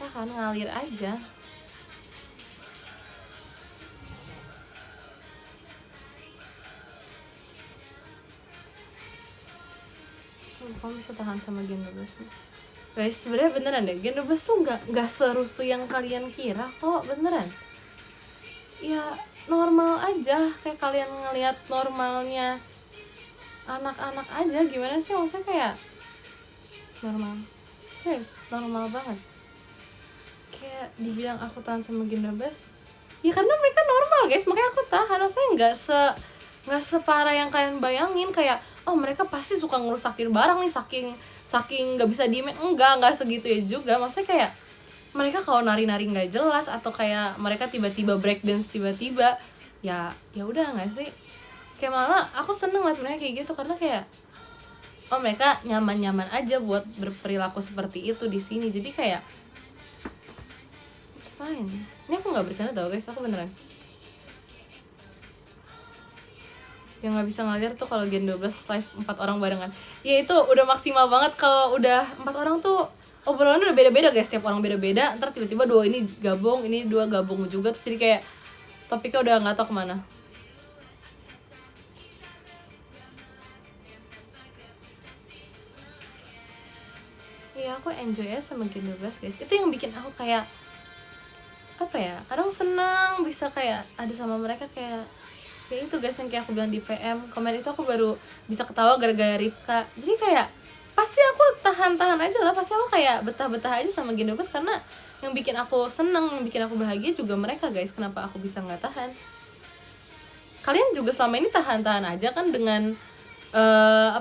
Ya kan ngalir aja. Kamu bisa tahan sama Gen 12 guys, sebenarnya beneran deh, Gen 12 tuh nggak serusuh yang kalian kira kok, beneran. Ya normal aja, kayak kalian ngelihat normalnya anak-anak aja, gimana sih, maksudnya kayak normal, serius normal banget. Kayak dibilang aku tahan sama Gen 12, ya karena mereka normal guys, makanya aku tahan. Maksudnya nggak separah yang kalian bayangin, kayak oh mereka pasti suka ngerusakin barang nih, saking nggak bisa diem. Enggak segitu ya juga. Maksudnya kayak mereka kalau nari-nari nggak jelas, atau kayak mereka tiba-tiba breakdance tiba-tiba, ya udah nggak sih, kayak malah aku seneng liat mereka kayak gitu, karena kayak oh mereka nyaman-nyaman aja buat berperilaku seperti itu di sini. Jadi kayak it's fine. Ini aku nggak bercanda tau guys, aku beneran. Yang nggak bisa ngalir tuh kalau Gen 12 live 4 orang barengan, ya itu udah maksimal banget. Kalau udah 4 orang tuh obrolannya udah beda-beda guys, setiap orang beda-beda, ntar tiba-tiba dua ini gabung, ini dua gabung juga, terus jadi kayak topiknya udah nggak tau kemana. Ya aku enjoy aja sama Gen 12 guys, itu yang bikin aku kayak apa apa ya, kadang senang bisa kayak ada sama mereka, kayak itu guys yang kayak aku bilang di PM kemarin itu, aku baru bisa ketawa gara-gara Rifka. Jadi kayak pasti aku tahan-tahan aja lah, pasti aku kayak betah-betah aja sama Gen 12 karena yang bikin aku seneng, yang bikin aku bahagia juga mereka guys. Kenapa aku bisa nggak tahan? Kalian juga selama ini tahan-tahan aja kan dengan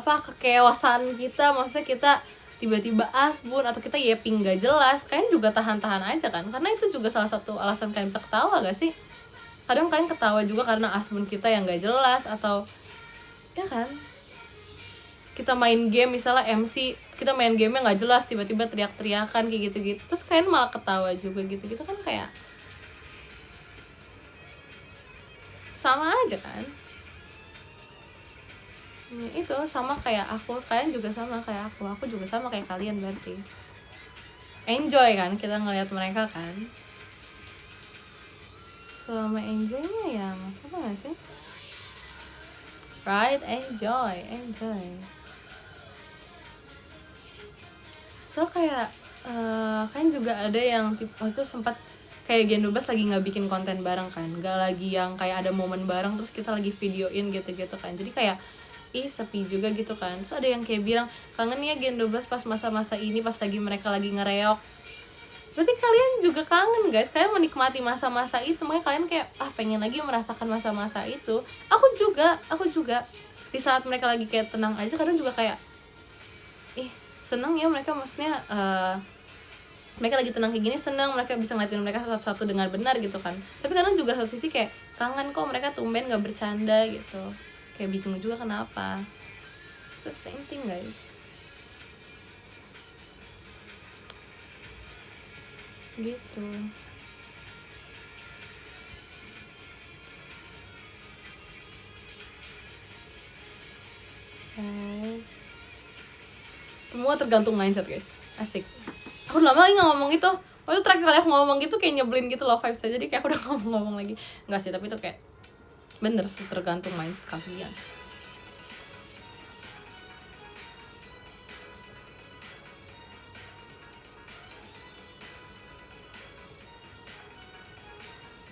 kekewasan kita, maksudnya kita tiba-tiba asbun atau kita yeping gak jelas, kalian juga tahan-tahan aja kan, karena itu juga salah satu alasan kalian bisa ketawa gak sih? Kadang kalian ketawa juga karena asbun kita yang gak jelas, atau ya kan, kita main game misalnya MC, kita main game yang gak jelas tiba-tiba teriak-teriakan kayak gitu-gitu, terus kalian malah ketawa juga gitu-gitu kan, kayak sama aja kan. Itu sama kayak aku, kalian juga sama kayak aku juga sama kayak kalian, berarti enjoy kan kita ngelihat mereka kan. Selama enjoynya ya apa gak sih, right? Enjoy. So kayak kan juga ada yang waktu itu sempat kayak Gen 12 lagi nggak bikin konten bareng kan, nggak lagi yang kayak ada momen bareng terus kita lagi videoin gitu-gitu kan, jadi kayak sepi juga gitu kan. So ada yang kayak bilang kangen ya Gen 12 pas masa-masa ini, pas lagi mereka lagi ngereok. Berarti kalian juga kangen guys, kalian menikmati masa-masa itu, makanya kalian kayak pengen lagi merasakan masa-masa itu. Aku juga di saat mereka lagi kayak tenang aja, kadang juga kayak seneng ya mereka, maksudnya mereka lagi tenang kayak gini, seneng mereka bisa ngeliatin mereka satu-satu dengan benar gitu kan. Tapi kadang juga satu sisi kayak kangen kok mereka tumben gak bercanda gitu, kayak bingung juga kenapa. It's the same thing guys, gitu. Semua tergantung mindset guys, asik. Aku udah lama lagi gak ngomong gitu. Waktu terakhir kali aku ngomong gitu kayak nyebelin gitu loh vibes aja, jadi kayak aku udah ngomong lagi. Enggak sih, tapi itu kayak bener sih, tergantung mindset kalian.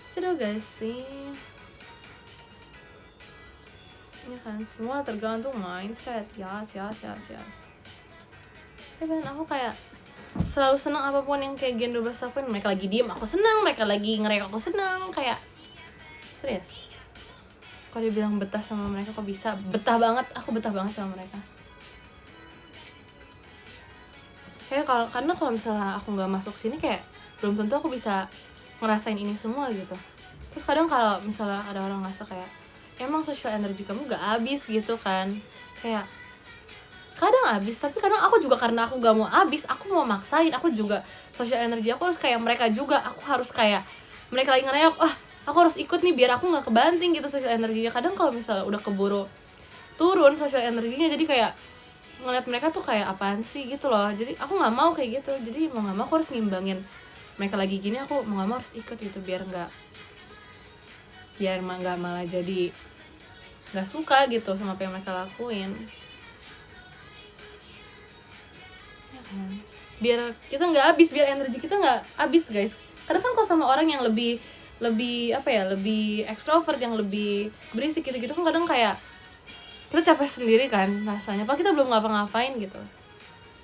Seru gak sih? Ya kan, semua tergantung mindset. Yes. Ya kan, aku kayak selalu senang apapun yang kayak Gen 12 lakuin. Mereka lagi diem, aku senang. Mereka lagi ngerek, aku senang. Kayak serius, kalau dibilang betah sama mereka, kok bisa? Betah banget, aku betah banget sama mereka. Kayak karena kalau misalnya aku nggak masuk sini, kayak belum tentu aku bisa ngerasain ini semua gitu. Terus kadang kalau misalnya ada orang ngerasa kayak emang social energy kamu gak habis gitu kan, kayak kadang habis, tapi kadang aku juga karena aku gak mau habis, aku mau maksain. Aku juga social energy aku harus kayak mereka juga, aku harus kayak mereka lagi ngereok, aku harus ikut nih biar aku gak kebanting gitu social energinya. Kadang kalau misalnya udah keburu turun social energinya, jadi kayak ngeliat mereka tuh kayak apaan sih gitu loh. Jadi aku gak mau kayak gitu, jadi mau gak mau aku harus ngimbangin. Mereka lagi gini, aku mau gak mau harus ikut gitu, biar gak malah jadi gak suka gitu sama apa yang mereka lakuin, ya kan? Biar kita gak habis, biar energi kita gak habis guys. Karena kan kalau sama orang yang lebih lebih ekstrovert, yang lebih berisik gitu-gitu kan, kadang kayak kita capek sendiri kan rasanya, padahal kita belum ngapa-ngapain gitu.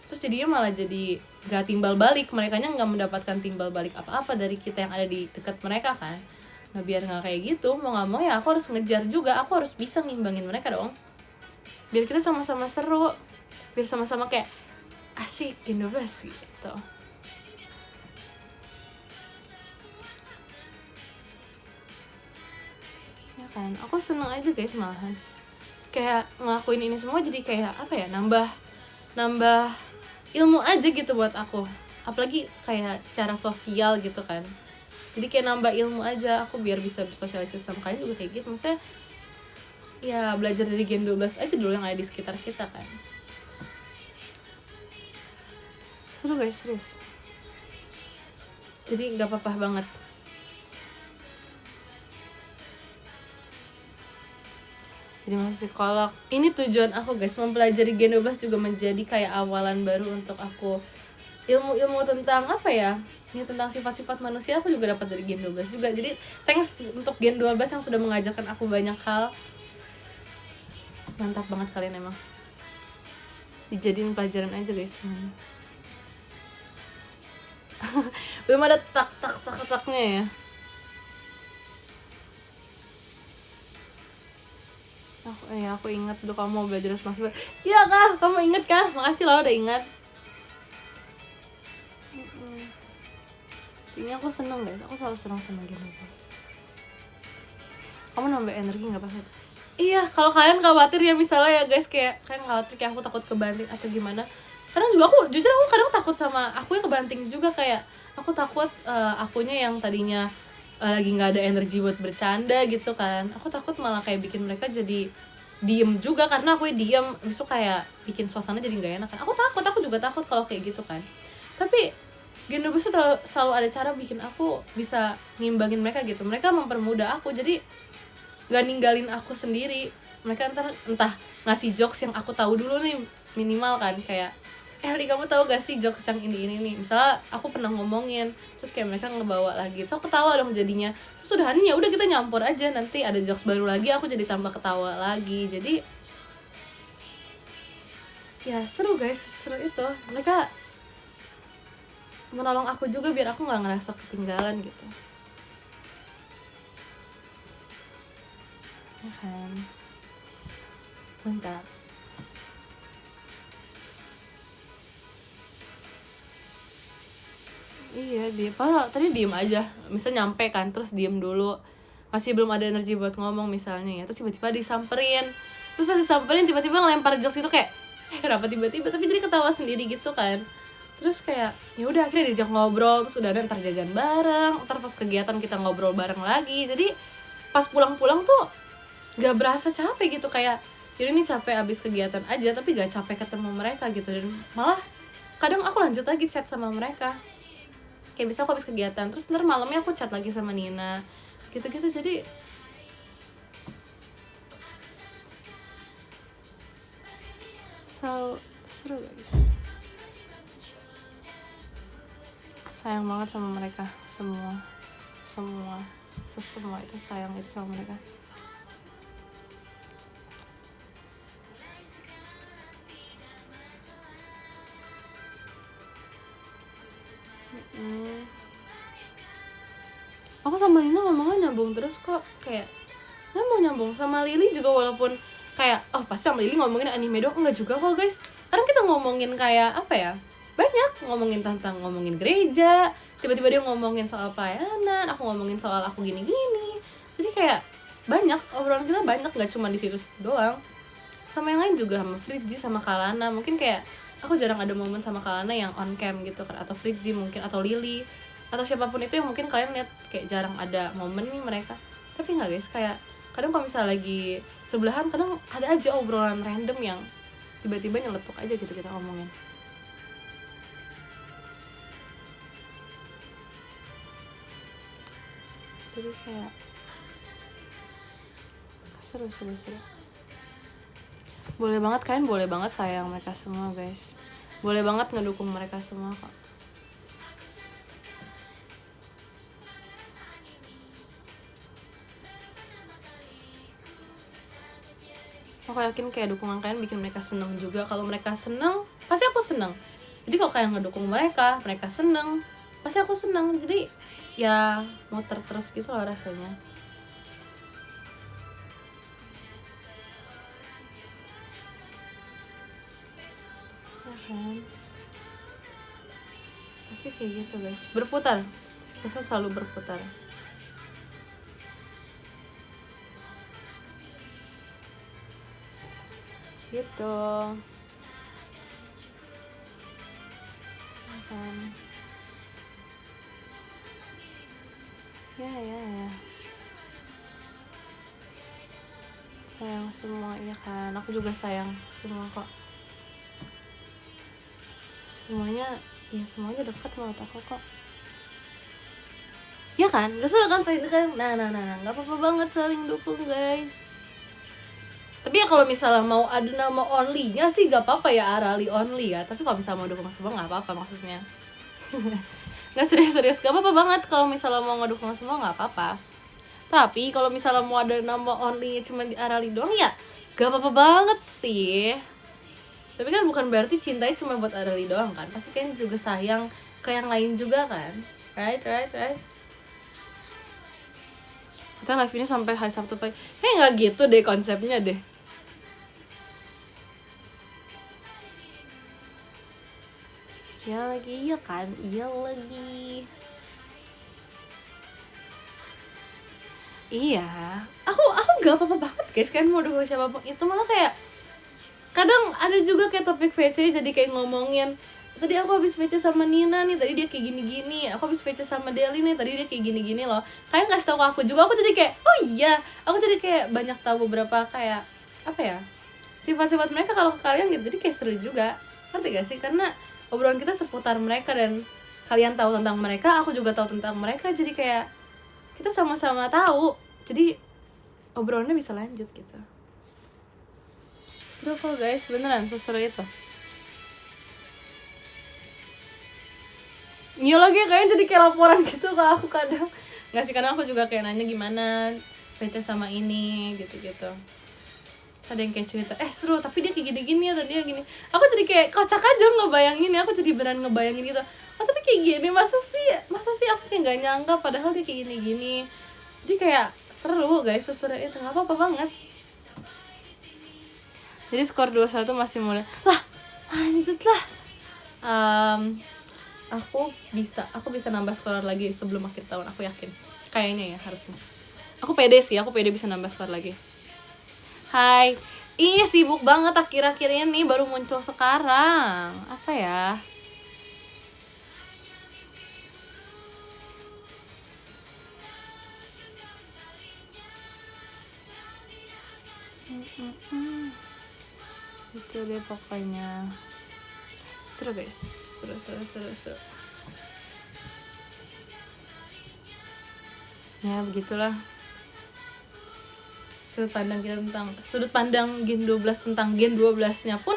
Terus jadinya malah jadi gak timbal balik, merekanya gak mendapatkan timbal balik apa-apa dari kita yang ada di dekat mereka kan. Nah biar gak kayak gitu, mau gak mau ya aku harus ngejar juga, aku harus bisa ngimbangin mereka dong, biar kita sama-sama seru, biar sama-sama kayak asik Gen 12 gitu. Ya kan, aku seneng aja guys, malahan kayak ngelakuin ini semua jadi kayak nambah ilmu aja gitu buat aku, apalagi kayak secara sosial gitu kan. Jadi kayak nambah ilmu aja aku biar bisa bersosialisasi sama kalian juga kayak gitu. Maksudnya ya belajar dari Gen 12 aja dulu yang ada di sekitar kita kan. Seru guys, serius. Jadi gak apa-apa banget. Jadi masuk psikolog. Ini tujuan aku guys, mempelajari Gen 12 juga menjadi kayak awalan baru untuk aku ilmu-ilmu tentang apa ya, ini tentang sifat-sifat manusia aku juga dapat dari Gen 12 juga. Jadi thanks untuk Gen 12 yang sudah mengajarkan aku banyak hal. Mantap banget kalian emang, dijadiin pelajaran aja guys semuanya. Belum ada tak-taknya ya. Aku ingat dulu kamu mau belajar Smash. Iya kah, kamu ingat kah? Makasih loh udah ingat. Ini aku seneng guys, aku selalu seneng sama Gen 12. Kamu nambah energi nggak pas? Iya, kalau kalian khawatir ya misalnya ya guys, kayak kalian khawatir kayak aku takut kebanting atau gimana. Kadang juga aku jujur aku kadang takut sama aku yang kebanting juga, kayak aku takut akunya yang tadinya lagi nggak ada energi buat bercanda gitu kan. Aku takut malah kayak bikin mereka jadi diem juga karena aku diem, besok kayak bikin suasana jadi nggak enak kan. Aku juga takut kalau kayak gitu kan. Tapi Gen 12 tuh selalu ada cara bikin aku bisa ngimbangin mereka gitu. Mereka mempermudah aku, jadi gak ninggalin aku sendiri. Mereka entah ngasih jokes yang aku tahu dulu nih minimal kan, kayak Li kamu tahu gak sih jokes yang ini nih, misalnya aku pernah ngomongin terus kayak mereka ngebawa lagi, so ketawa dong jadinya. Terus udah ya udah kita nyampur aja, nanti ada jokes baru lagi aku jadi tambah ketawa lagi. Jadi ya seru guys, seru itu. Mereka menolong aku juga biar aku nggak ngerasa ketinggalan gitu ya kan. Mantap. Iya, dia padahal tadi diem aja, misalnya nyampe kan terus diem dulu, masih belum ada energi buat ngomong misalnya ya, terus tiba-tiba disamperin, terus pas disamperin tiba-tiba ngelempar jokes itu kayak kenapa tiba-tiba, tapi jadi ketawa sendiri gitu kan. Terus kayak ya udah akhirnya diajak ngobrol, terus udah ada ntar jajan bareng, ntar pas kegiatan kita ngobrol bareng lagi. Jadi pas pulang-pulang tuh gak berasa capek gitu, kayak yaudah ini capek abis kegiatan aja tapi gak capek ketemu mereka gitu. Dan malah kadang aku lanjut lagi chat sama mereka, kayak bisa aku habis kegiatan terus ntar malamnya aku chat lagi sama Nina gitu-gitu. Jadi seru guys, sayang banget sama mereka semua itu sayang itu sama mereka. Aku sama Nina ngomongnya nyambung terus kok, kayak nyambung sama Lily juga, walaupun kayak pasti sama Lily ngomongin anime doang, enggak juga kok guys. Karena kita ngomongin kayak apa ya, banyak ngomongin tentang ngomongin gereja, tiba-tiba dia ngomongin soal pelayanan, aku ngomongin soal aku gini-gini. Jadi kayak banyak obrolan kita, banyak, nggak cuma di situ doang. Sama yang lain juga, sama Fritzi sama Kalana. Mungkin kayak aku jarang ada momen sama Kalana yang on cam gitu kan, atau Fritzi mungkin, atau Lily, atau siapapun itu yang mungkin kalian lihat kayak jarang ada momen nih mereka. Tapi nggak guys, kayak kadang kalau misalnya lagi sebelahan kadang ada aja obrolan random yang tiba-tiba nyeletuk aja gitu kita ngomongin. Jadi kayak seru. Boleh banget, kalian boleh banget sayang mereka semua guys, boleh banget ngedukung mereka semua kok. Aku yakin kayak dukungan kalian bikin mereka seneng juga. Kalau mereka seneng, pasti aku seneng. Jadi kalau kalian ngedukung mereka seneng, pasti aku seneng. Jadi ya muter terus gitu loh rasanya. Ya kan? Pasti kayak gitu guys, berputar. Kisah selalu berputar. Gitu kan. Ya sayang semua ya kan, aku juga sayang semua kok. Semuanya dekat menurut aku kok. Ya kan, gak salah kan saling kan. Nah, gak apa-apa banget saling dukung guys. Tapi ya kalau misalnya mau ada nama only-nya sih gak apa-apa ya, Arali only ya. Tapi kalau misalnya mau dukung semua gak apa-apa maksudnya. Nggak serius-serius, gak apa-apa banget kalau misalnya mau ngedukung semua gak apa-apa. Tapi kalau misalnya mau ada nama only-nya cuma di Arali doang ya gak apa-apa banget sih. Tapi kan bukan berarti cintanya cuma buat Arali doang kan. Pasti kan juga sayang ke yang lain juga kan. Right. Kita live ini sampai hari Sabtu pagi. Nggak gitu deh konsepnya deh. Ya lagi, iya kan? Iya lagi. Iya, aku gak apa-apa banget guys kan mau dukung siapapun itu, malah kayak kadang ada juga kayak topik VC jadi kayak ngomongin tadi aku habis VC sama Nina nih, tadi dia kayak gini-gini, aku habis VC sama Deli nih, tadi dia kayak gini-gini loh. Kalian kasih tahu aku juga, aku jadi kayak oh iya, aku jadi kayak banyak tahu beberapa kayak apa ya sifat-sifat mereka kalau ke kalian gitu, jadi kayak seru juga, ngerti gak sih? Karena obrolan kita seputar mereka dan kalian tahu tentang mereka, aku juga tahu tentang mereka, jadi kayak kita sama-sama tahu, jadi obrolannya bisa lanjut gitu. Seru kok guys, beneran seseru itu. Iya lagi kayaknya jadi kayak laporan gitu ke aku kadang. Nggak sih, kadang aku juga kayak nanya gimana PC sama ini gitu-gitu. Ada yang kayak cerita, seru tapi dia kayak gini-gini ya, tadi dia gini. Aku jadi kayak kocak aja ngebayangin ya, aku jadi beneran ngebayangin gitu. Oh tadi kayak gini, masa sih aku kayak gak nyangka padahal dia kayak gini-gini. Jadi kayak seru guys, seseru itu, gak apa-apa banget. Jadi skor 2-1 masih mulai. Lah, lanjut lah. Aku bisa nambah skor lagi sebelum akhir tahun, aku yakin. Kayaknya ya harusnya. Aku pede bisa nambah skor lagi. Hai. Iya sibuk banget akhir-akhir ini, baru muncul sekarang. Apa ya? Itu deh pokoknya. Seru guys, seru. Ya begitulah sudut pandang Gen 12 tentang Gen 12-nya pun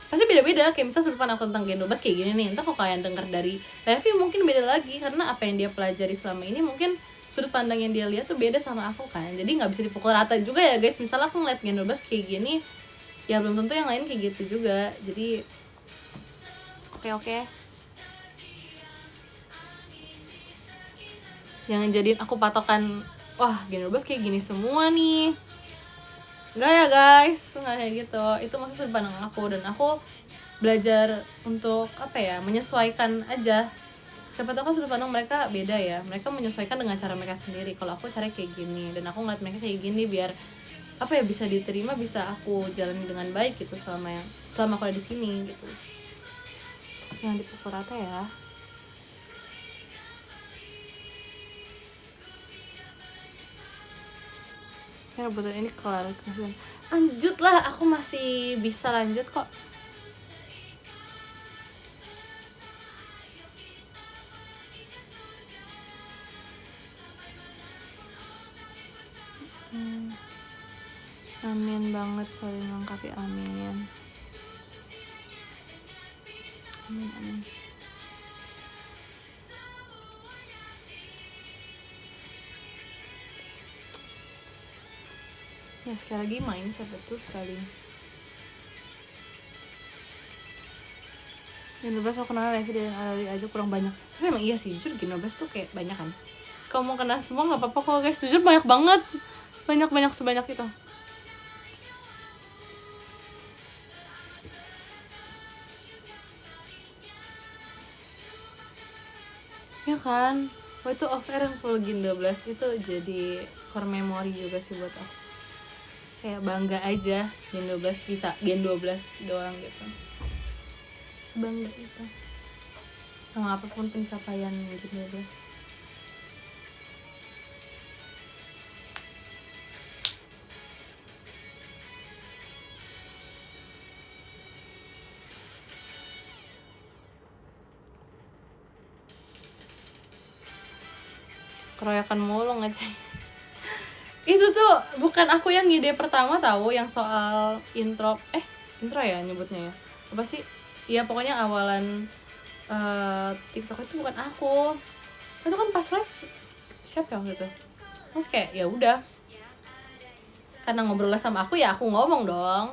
pasti beda-beda. Kayak misalnya sudut pandang aku tentang Gen 12 kayak gini nih, entah kok kalian denger dari Levi mungkin beda lagi, karena apa yang dia pelajari selama ini mungkin sudut pandang yang dia lihat tuh beda sama aku kan, jadi nggak bisa dipukul rata juga ya guys. Misalnya aku ngeliat Gen 12 kayak gini, ya belum tentu yang lain kayak gitu juga. Jadi oke. Jangan jadiin aku patokan, wah Gen 12 kayak gini semua nih. Enggak ya guys, enggak kayak gitu. Itu maksud sudut pandang aku, dan aku belajar untuk apa ya, menyesuaikan aja. Siapa tahu kan sudut pandang mereka beda ya, mereka menyesuaikan dengan cara mereka sendiri. Kalau aku cara kayak gini, dan aku ngeliat mereka kayak gini biar apa ya, bisa diterima, bisa aku jalani dengan baik gitu selama aku ada di sini gitu. Jangan dipukul rata ya. Ya betul, ini kelar. Lanjut lah, aku masih bisa lanjut kok. Amin banget, saling melengkapi, amin. Ya sekali lagi main siapa tuh sekali. Gen 12 aku kenal Levi dan Arali aja kurang banyak. Tapi emang iya sih, jujur Gen 12 tuh kayak banyak kan. Kalau mau kenal semua gak apa-apa kok guys, jujur banyak banget. Banyak sebanyak itu. Ya kan, waktu off-air yang full Gen 12 itu jadi core memory juga sih buat aku. Kayak bangga aja Gen 12 bisa Gen 12 doang gitu. Sebangga itu sama apapun pencapaian Gen 12. Keroyokan mulu ngecek. Itu tuh bukan aku yang ngide pertama tahu, yang soal intro ya nyebutnya ya, apa sih ya, pokoknya awalan TikTok itu bukan aku. Itu kan pas live siapa yang gitu, terus kayak ya udah, karena ngobrol sama aku ya aku ngomong dong.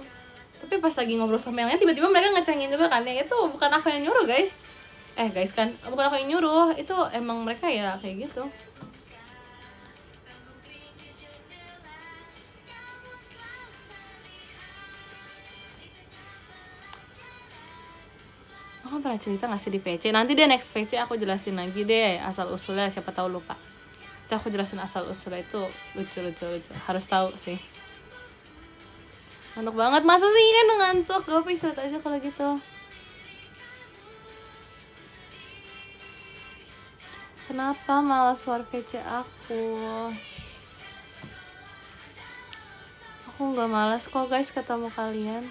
Tapi pas lagi ngobrol sama yang lain tiba-tiba mereka ngecengin juga kan, ya itu bukan aku yang nyuruh guys. Guys kan bukan aku yang nyuruh, itu emang mereka ya kayak gitu. Aku pernah cerita gak sih di VC? Nanti deh next VC aku jelasin lagi deh asal usulnya, siapa tahu lupa. Nanti aku jelasin asal usulnya, itu lucu. Harus tahu sih. Ngantuk banget, masa sih kan ngantuk? Gak apa, istirahat aja kalau gitu. Kenapa malas war VC aku? Aku gak malas kok guys ketemu kalian.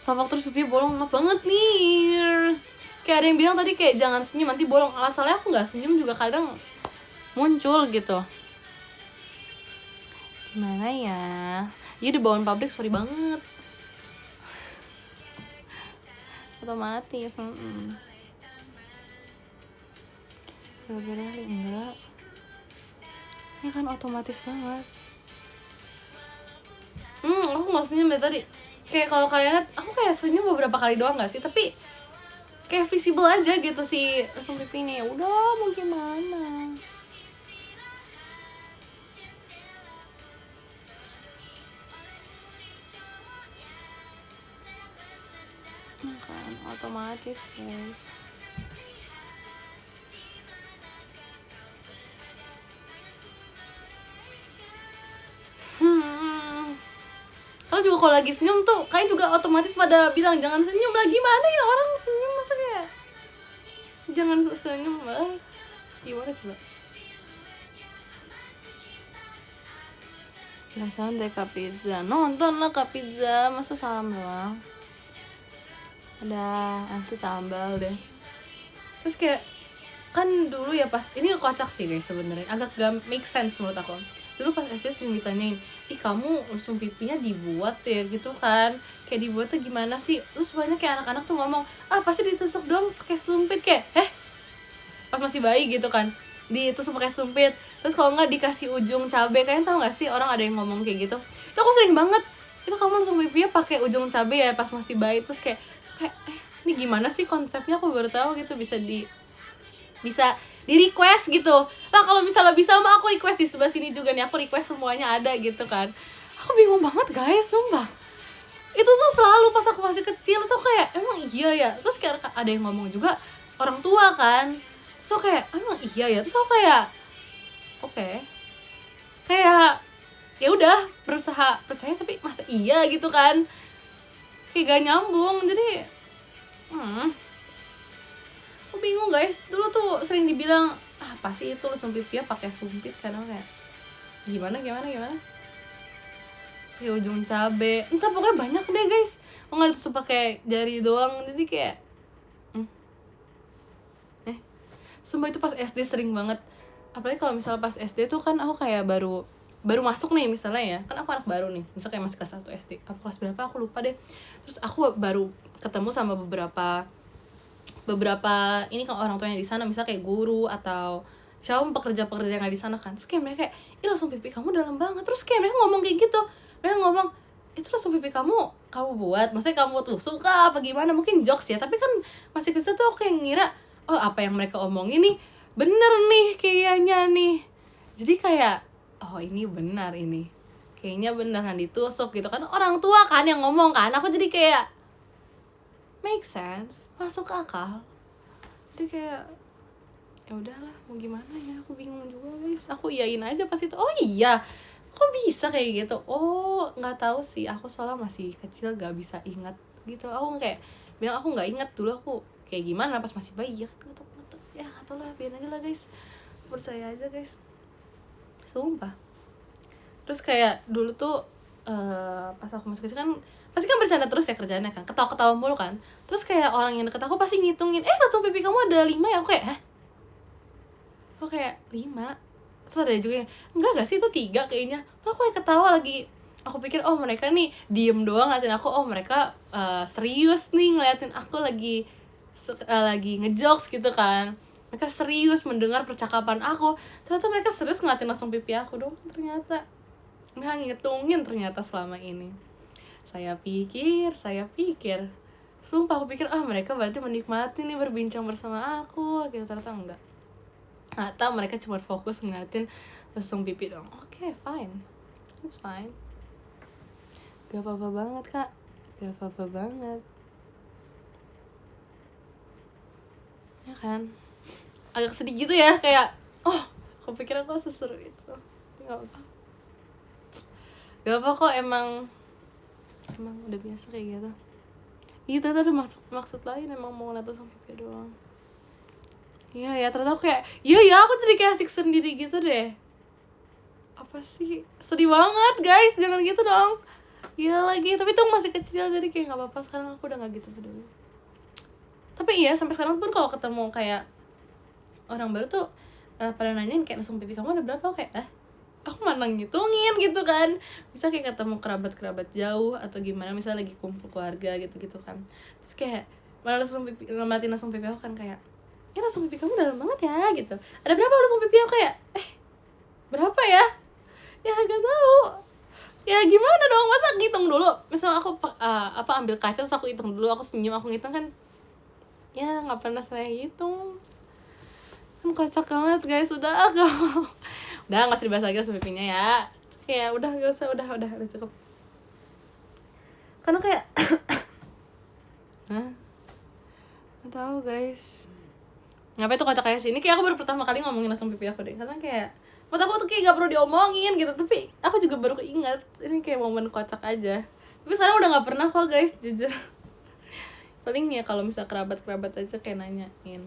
Sofak terus pipi bolong, maaf banget nih. Kayak ada yang bilang tadi kayak jangan senyum nanti bolong. Asalnya aku gak senyum juga kadang muncul gitu. Gimana ya? Iya di bawaan pabrik, sorry banget. Otomatis. Gara-gara enggak. Ini kan otomatis banget. Aku gak senyum dari tadi. Kayak kalau kalian lihat, aku kayak senyum beberapa kali doang gak sih? Tapi kayak visible aja gitu sih langsung pipinya. Ya udah mau gimana. Kan otomatis guys. Kalau juga kalau lagi senyum tuh kalian juga otomatis pada bilang jangan senyum lah. Gimana ya orang senyum masa kayak jangan senyum lah. Gimana coba? Yang santai Kak Pizza, nonton lah Kak Pizza, masa salam doang. Udah nanti tambal deh. Terus kayak kan dulu ya pas ini kocak sih guys sebenarnya, agak gak make sense menurut aku. Dulu pas SD sering ditanyain, ih kamu usung pipinya dibuat ya gitu kan, kayak dibuat tuh gimana sih. Terus banyak kayak anak-anak tuh ngomong, pasti ditusuk doang pakai sumpit. Kayak pas masih bayi gitu kan ditusuk pakai sumpit. Terus kalau nggak dikasih ujung cabe. Kalian tahu nggak sih orang ada yang ngomong kayak gitu? Itu aku sering banget, itu kamu langsung pipinya pakai ujung cabe ya pas masih bayi. Terus kayak ini gimana sih konsepnya, aku baru tahu gitu bisa di request gitu lah. Kalau misalnya bisa mah aku request di sebelah sini juga nih, aku request semuanya ada gitu kan. Aku bingung banget guys, sumpah. Itu tuh selalu pas aku masih kecil, so kayak emang iya ya. Terus kayak ada yang ngomong juga orang tua kan, so kayak emang iya ya. Terus aku kayak oke. Kayak ya udah berusaha percaya, tapi masa iya gitu kan, kayak gak nyambung. Jadi aku bingung guys. Dulu tuh sering dibilang apa sih itu langsung pipinya pakai sumpit, karena kayak gimana kayak ujung cabe, entah pokoknya banyak deh guys. Nggak ditusuk pakai jari doang. Jadi kayak sumpah itu pas SD sering banget. Apalagi kalau misalnya pas SD tuh kan aku kayak baru masuk nih misalnya ya, kan aku anak baru nih, misalnya kayak masih kelas 1 SD, apa kelas berapa aku lupa deh. Terus aku baru ketemu sama beberapa ini kan orang tuanya di sana, misalnya kayak guru atau siapa pekerja yang ada di sana kan. Terus kayak mereka kayak, ih langsung pipi kamu dalam banget. Terus kayak mereka ngomong kayak gitu, mereka ngomong itu langsung pipi kamu buat, maksudnya kamu tuh suka apa gimana, mungkin jokes ya. Tapi kan masih kecil tuh aku kayak ngira apa yang mereka omongin nih bener nih kayaknya nih. Jadi kayak ini benar, ini kayaknya beneran ditusuk gitu kan, orang tua kan yang ngomong kan. Aku jadi kayak make sense, masuk akal. Jadi kayak ya udahlah mau gimana ya, aku bingung juga guys. Aku iyain aja pas itu. Oh iya, kok bisa kayak gitu? Oh nggak tahu sih, aku soalnya masih kecil gak bisa ingat gitu. Aku kayak bilang aku nggak ingat dulu aku kayak gimana pas masih bayi ya kan. Nggak tahu lah, biarin aja lah guys, percaya aja guys, sumpah. Terus kayak dulu tuh pas aku masih kecil kan pasti kan bercanda terus ya kerjaannya kan, ketawa-ketawa mulu kan. Terus kayak orang yang deket aku pasti ngitungin, langsung pipi kamu ada 5 ya. Aku kayak, hah? Aku kayak 5. Terus ada juga yang, enggak sih itu 3 kayaknya. Terus aku kayak ketawa lagi. Aku pikir mereka nih diem doang ngeliatin aku, mereka serius nih ngeliatin aku lagi ngejokes gitu kan. Mereka serius mendengar percakapan aku. Ternyata mereka serius ngeliatin langsung pipi aku doang ternyata. Nggak ngitungin ternyata selama ini. Saya pikir sumpah aku pikir mereka berarti menikmati nih berbincang bersama aku gitu. Ternyata enggak. Atau mereka cuma fokus ngeliatin langsung pipi doang. Oke, fine, it's fine. Gak apa-apa banget kak, gak apa-apa banget. Ya kan, agak sedih gitu ya, kayak aku pikir aku seseru itu. Gak apa-apa, gak apa kok, emang udah biasa kayak gitu. Itu ada maksud lain, emang mau ngeliat langsung pipi doang. Iya ya, ternyata aku kayak aku jadi kayak asik sendiri gitu deh. Apa sih, sedih banget guys, jangan gitu dong. Iya lagi, tapi tuh masih kecil jadi kayak nggak apa-apa. Sekarang aku udah nggak gitu peduli. Tapi iya, sampai sekarang pun kalau ketemu kayak orang baru tuh pada nanyain kayak langsung pipi kamu ada berapa, aku kayak aku mana ngitungin gitu kan. Bisa kayak ketemu kerabat jauh atau gimana, misalnya lagi kumpul keluarga gitu kan, terus kayak malah langsung pipi, ngamatin langsung pipi aku kan, kayak langsung pipi kamu dalam banget ya gitu. Ada berapa langsung pipi aku kayak berapa ya gak tahu. Ya gimana dong, masa ngitung dulu? Misalnya aku ambil kaca terus aku hitung dulu, aku senyum, aku ngitung kan. Ya nggak pernah saya hitung. Kan kocak banget guys, udah nggak usah dibahas lagi langsung pipinya ya. Kayak udah gak usah, udah cukup. Karena kayak nggak tahu guys. Ngapain tuh kocak kayak sini? Kayak aku baru pertama kali ngomongin langsung pipi aku deh. Karena kayak menurut aku tuh kayak gak perlu diomongin gitu, tapi aku juga baru keinget ini kayak momen kocak aja. Tapi sekarang udah nggak pernah kok guys, jujur. Paling ya kalau misal kerabat aja kayak nanyain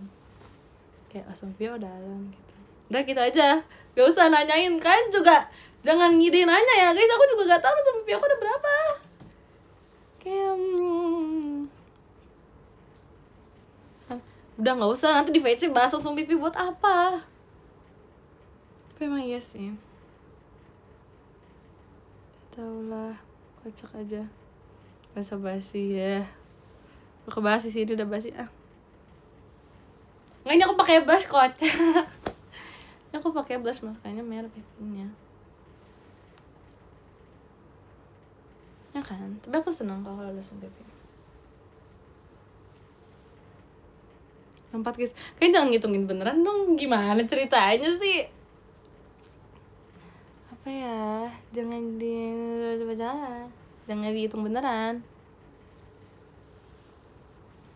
kayak langsung pipi dalam gitu. Udah gitu aja, gak usah nanyain kan juga, jangan ngide nanya ya guys. Aku juga gak tahu langsung pipi aku udah berapa. Kayak udah nggak usah, nanti di VC bahas langsung pipi buat apa. Tapi emang iya sih, tau lah, kocak aja. Basa-basi ya, udah kebasi sih, udah basi nggak, ini aku pakai blush kocak. Ini aku pakai blush makanya merah pipinya ya kan. Tapi aku seneng kalau langsung pipi. Empat guys, kayaknya jangan ngitungin beneran dong, gimana ceritanya sih? Apa ya, jangan dihitung beneran.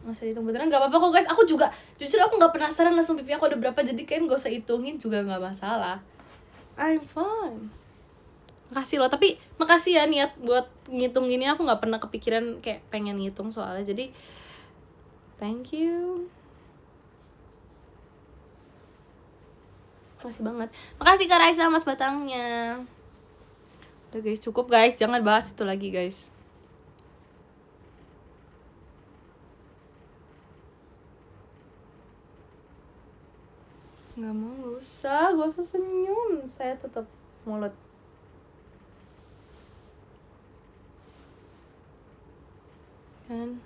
Nggak usah dihitung beneran, gak apa-apa kok guys. Aku juga, jujur aku gak penasaran langsung pipi aku ada berapa, jadi kayaknya gak usah hitungin juga gak masalah. I'm fine. Makasih loh, tapi makasih ya niat buat ngitunginnya. Aku gak pernah kepikiran kayak pengen ngitung soalnya, jadi thank you. Makasih banget. Makasih Kak Raisa mas batangnya. Udah guys, cukup guys, jangan bahas itu lagi guys. Gak usah senyum. Saya tutup mulut. Kan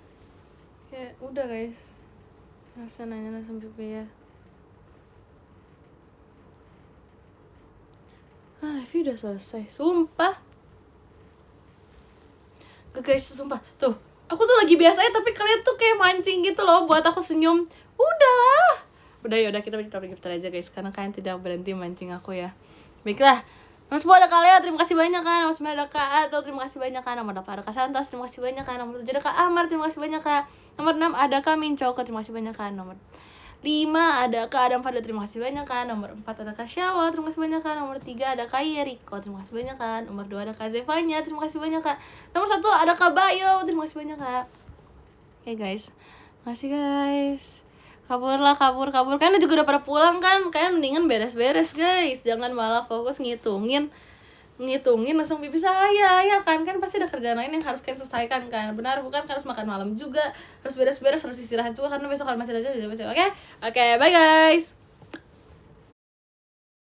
kayak udah guys, gak usah nanya langsung pipi ya. Live udah selesai, sumpah. Gak guys, sumpah. Tuh, aku tuh lagi biasa ya, tapi kalian tuh kayak mancing gitu loh buat aku senyum. Udahlah. Udah yaudah, kita bentar aja guys, karena kalian tidak berhenti mancing aku ya. Baiklah, nomor 10 ada Kak Lea, terima kasih banyak kan. Nomor 9 ada Kak Atul, terima kasih banyak kan. Nomor 8 ada Kak Santos, terima kasih banyak kan. Nomor 7 ada Kak Amar, terima kasih banyak kan. Nomor 6 ada Kak Mincoko, terima kasih banyak kan. Nomor 5 ada Kak Adam Fadil, terima kasih banyak kan. Nomor 4 ada Kak Syawal, terima kasih banyak kan. Nomor 3 ada Kak Yeriko, terima kasih banyak kan. Nomor 2 ada Kak Zevanya, terima kasih banyak kan. Nomor 1 ada Kak Bayo, terima kasih banyak Kak. Oke guys, makasih guys. Kabur kan juga udah pada pulang kan. Kalian mendingan beres-beres guys, jangan malah fokus ngitungin ngitungin langsung pipis ya kan pasti ada kerjaan lain yang harus kalian selesaikan kan, benar bukan? Harus makan malam juga, harus beres-beres, harus istirahat juga karena besok kan masih ada jam. Oke, bye guys.